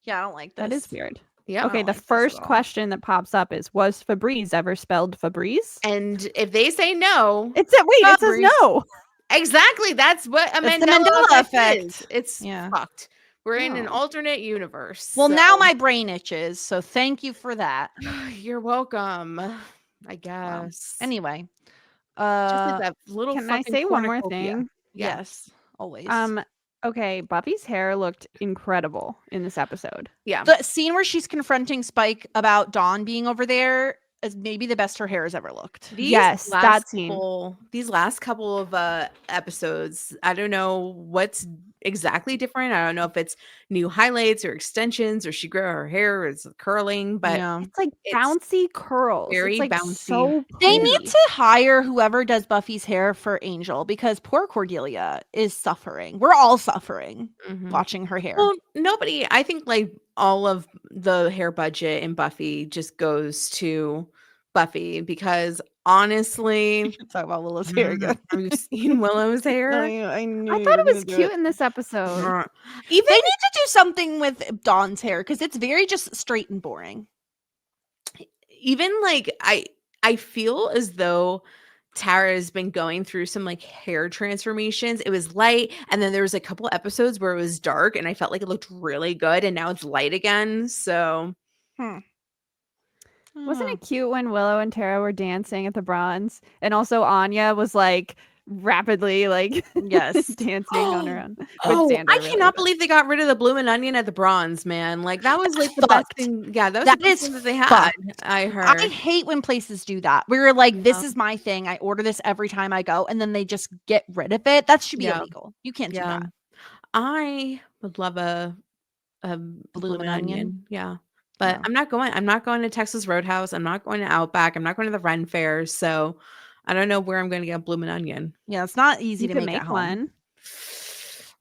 Yeah, I don't like this. That is weird. Yeah. Okay, don't the like this at first all. question that pops up is, was Febreze ever spelled Febreze? And if they say no, It says Febreze. no. exactly. That's what a It's the Mandela Mandela effect effect. is. It's Yeah. fucked. We're in an Oh. alternate universe. Well, so- now my brain itches, so thank you for that. You're welcome. I guess. Anyway, just like that little Can I fucking say one more cornucopia. thing? yes, always. Okay, Buffy's hair looked incredible in this episode. Yeah. The scene where she's confronting Spike about Dawn being over there is maybe the best her hair has ever looked. Yes, that scene. These last couple of episodes, I don't know what's exactly different. I don't know if it's new highlights or extensions or she grew her hair or it's curling, but Yeah. It's like It's bouncy curls. very It's like bouncy. so They pretty. need to hire whoever does Buffy's hair for Angel because poor Cordelia is suffering. We're all suffering Mhm. watching her hair. Well, nobody, I think like all of the hair budget in Buffy just goes to Buffy because honestly, Talk about Willow's hair again. have you seen Willow's hair? I knew I you thought were it was gonna do cute in this episode. Even They need to do something with Dawn's hair because it's very just straight and boring. even like I feel as though Tara has been going through some like hair transformations. It was light, and then there was a couple episodes where it was dark, and I felt like it looked really good, and now it's light again. So Wasn't it cute when Willow and Tara were dancing at the bronze? And also Anya was like rapidly like Yes. dancing on her own. with Oh, Xander, I really, cannot but- believe they got rid of the bloomin' onion at the bronze, man. Like that was like the best Fucked. thing. Yeah, that was That the best is thing that they had. fucked. I heard. I hate when places do that. We're like, this Yeah. is my thing. I order this every time I go, and then they just get rid of it. That should be Yeah. illegal. You can't do Yeah. that. I would love a bloomin' onion? onion. Yeah. But No. I'm not going to Texas Roadhouse. I'm not going to Outback. I'm not going to the Ren Fair. So I don't know where I'm going to get a bloomin' onion. Yeah, it's not easy You to could make, make at home. one.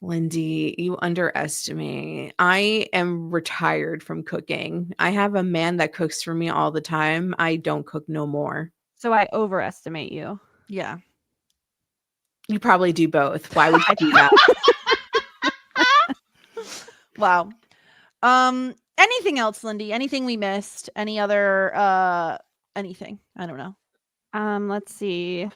Lindy, you underestimate. I am retired from cooking. I have a man that cooks for me all the time. I don't cook no more. So I overestimate you. Yeah. You probably do both. Why would you do that? Wow. Anything else, Lindy? Anything we missed? Any other anything? I don't know. Let's see.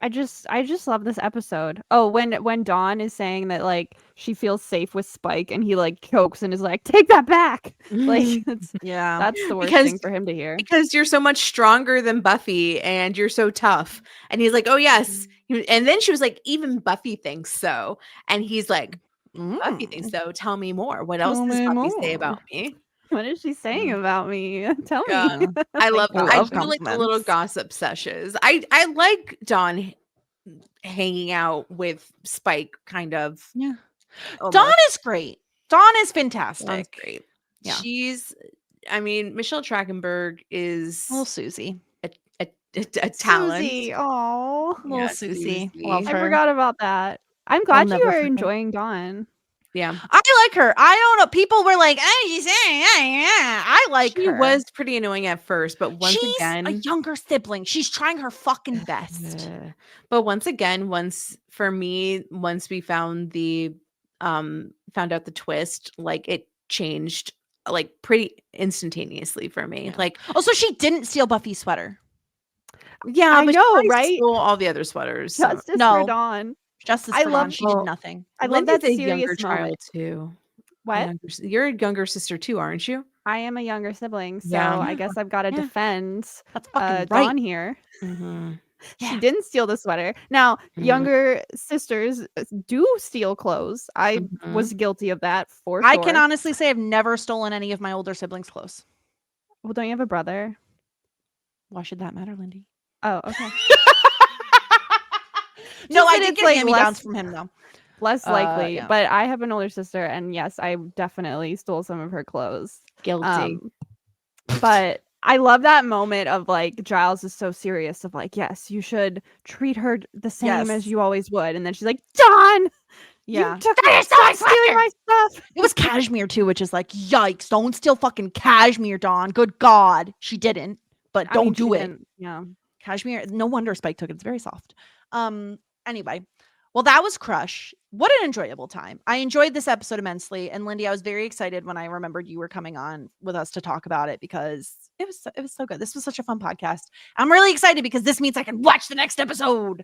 I just love this episode. Oh, when Dawn is saying that like she feels safe with Spike and he like chokes and is like, take that back. Like that's Yeah. the worst Because- thing for him to hear. Because you're so much stronger than Buffy and you're so tough. And he's like, oh, yes. And then she was like, even Buffy thinks so. And he's like, Buffy thinks so. Tell me more. What else Tell does me Buffy more. say about me? What is she saying about me? Tell Yeah. me. I love I I love do like the little compliments. gossip sessions. I like Dawn hanging out with Spike kind of. Yeah. almost. Dawn is great. Dawn is Dawn's fantastic. great. Yeah. I mean, Michelle Trachtenberg is Little Susie. a talent. Susie. Oh, Little Yeah, Susie. Susie. Love I her. forgot about that. I'm glad you never are forget. enjoying Dawn. Yeah. I like her. I don't know. People were like, "Hey, she's I like She her." was pretty annoying at first, but once She's again, a younger sibling. She's trying her fucking best. but once again, once we found found out the twist, like it changed like pretty instantaneously for me. Yeah. Like, Also, she didn't steal Buffy's sweater. yeah, I but she know, probably right? stole all the other sweaters. So. Justice No. for Dawn. Justice I for love- Dawn. She well, did nothing. I love Lindy's that a serious younger child moment. too. What? You're a younger sister too, aren't you? I am a younger sibling, so Yeah. I guess I've got to Yeah. defend That's fucking right. Dawn here. Mm-hmm. Yeah. She didn't steal the sweater. Now, Mhm. younger sisters do steal clothes. I Mhm. was guilty of that for I sure. can honestly say I've never stolen any of my older siblings' clothes. Well, don't you have a brother? Why should that matter, Lindy? Oh, okay. No, Just I that did it's, get like, hand-me-downs less- from him though. Less likely, yeah. but I have an older sister, and yes, I definitely stole some of her clothes. Guilty. But I love that moment of like Giles is so serious of like, yes, you should treat her the same Yes. as you always would, and then she's like, Dawn, Yeah. you took stop stealing my stuff. It was cashmere too, which is like, yikes, don't steal fucking cashmere, Dawn. Good God. She didn't, but I don't mean, do she it. didn't- Yeah. Cashmere, no wonder Spike took it. It's very soft. Anyway, Well, that was Crush. What an enjoyable time. I enjoyed this episode immensely. And Lindy, I was very excited when I remembered you were coming on with us to talk about it because it was so good. This was such a fun podcast. I'm really excited because this means I can watch the next episode,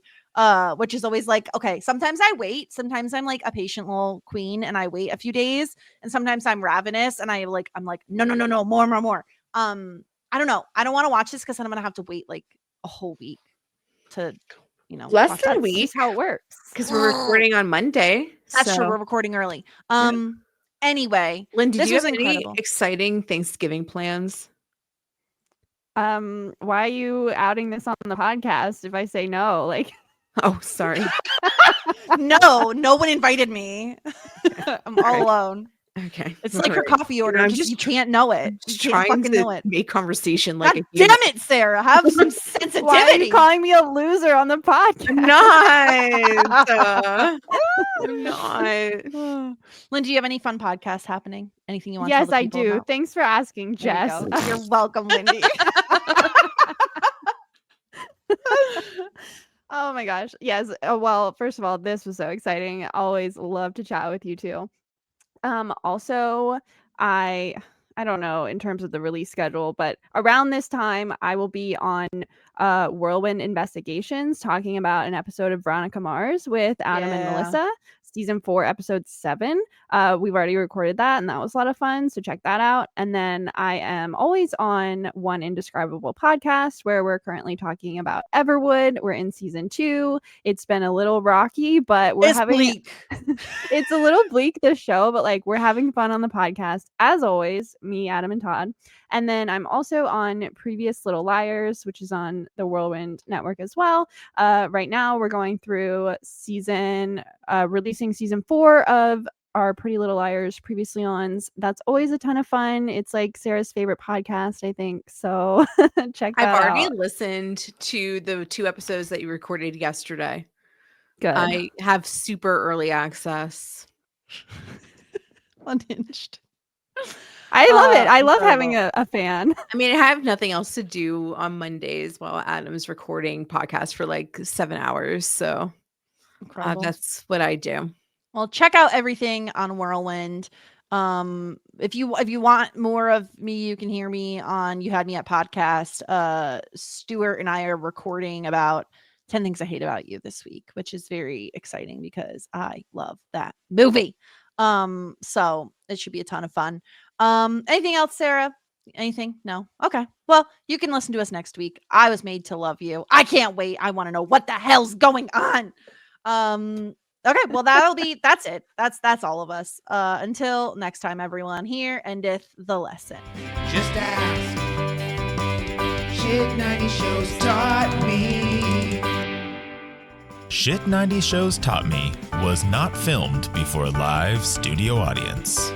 which is always like, okay, sometimes I wait. Sometimes I'm like a patient little queen and I wait a few days. And sometimes I'm ravenous and I'm like, no, more. I don't know. I don't want to watch this because then I'm going to have to wait like a whole week to less watch than a that. week. That's how it works. Because we're recording on Monday. That's true. We're recording early. Anyway, Lindy, this do you was have any incredible. exciting Thanksgiving plans? Why are you outing this on the podcast if I say no? Like, Oh, sorry. No one invited me. I'm all alone. Okay. It's like her coffee order. I'm You can't know it. You Just can't trying fucking to know it. make conversation like God a damn it, Sarah. Have some sensitivity. why are you calling me a loser on the podcast? I'm not. Lynn, do you have any fun podcasts happening? Anything you want to Yes, tell the I people do. about? Thanks for asking, There we Jess. go. You're welcome, Lindy. Oh my gosh. Yes. Well, first of all, this was so exciting. I always love to chat with you too. Also, I don't know in terms of the release schedule, but around this time I will be on Whirlwind Investigations talking about an episode of Veronica Mars with Adam and Melissa, season 4, episode 7. We've already recorded that and that was a lot of fun, so check that out. And then I am always on One Indescribable podcast where we're currently talking about Everwood. We're in season 2. It's been a little rocky, but we're bleak. it's a little bleak, this show, but like we're having fun on the podcast as always, me, Adam, and Todd. And then I'm also on Previous Little Liars, which is on the Whirlwind Network as well. Right now we're going through releasing season 4 of our Pretty Little Liars Previously Ons. That's always a ton of fun. It's like Sarah's favorite podcast, I think. So check that out. I've already listened to the 2 episodes that you recorded yesterday. Good. I have super early access. Unhinged. I love it. I love incredible. having a fan. I mean, I have nothing else to do on Mondays while Adam's recording podcasts for like 7 hours. So Incredible. that's what I do. Well, check out everything on Whirlwind. If you want more of me, you can hear me on You Had Me at Podcast. Stuart and I are recording about 10 Things I Hate About You this week, which is very exciting because I love that movie. So it should be a ton of fun. Anything else, Sarah? Anything? No? Okay. Well, you can listen to us next week. I Was Made to Love You. I can't wait. I want to know what the hell's going on. Okay, well that's it. That's all of us. Until next time, everyone, here endeth the lesson. Just ask. Shit 90 shows taught me. Shit 90 Shows Taught Me was not filmed before a live studio audience.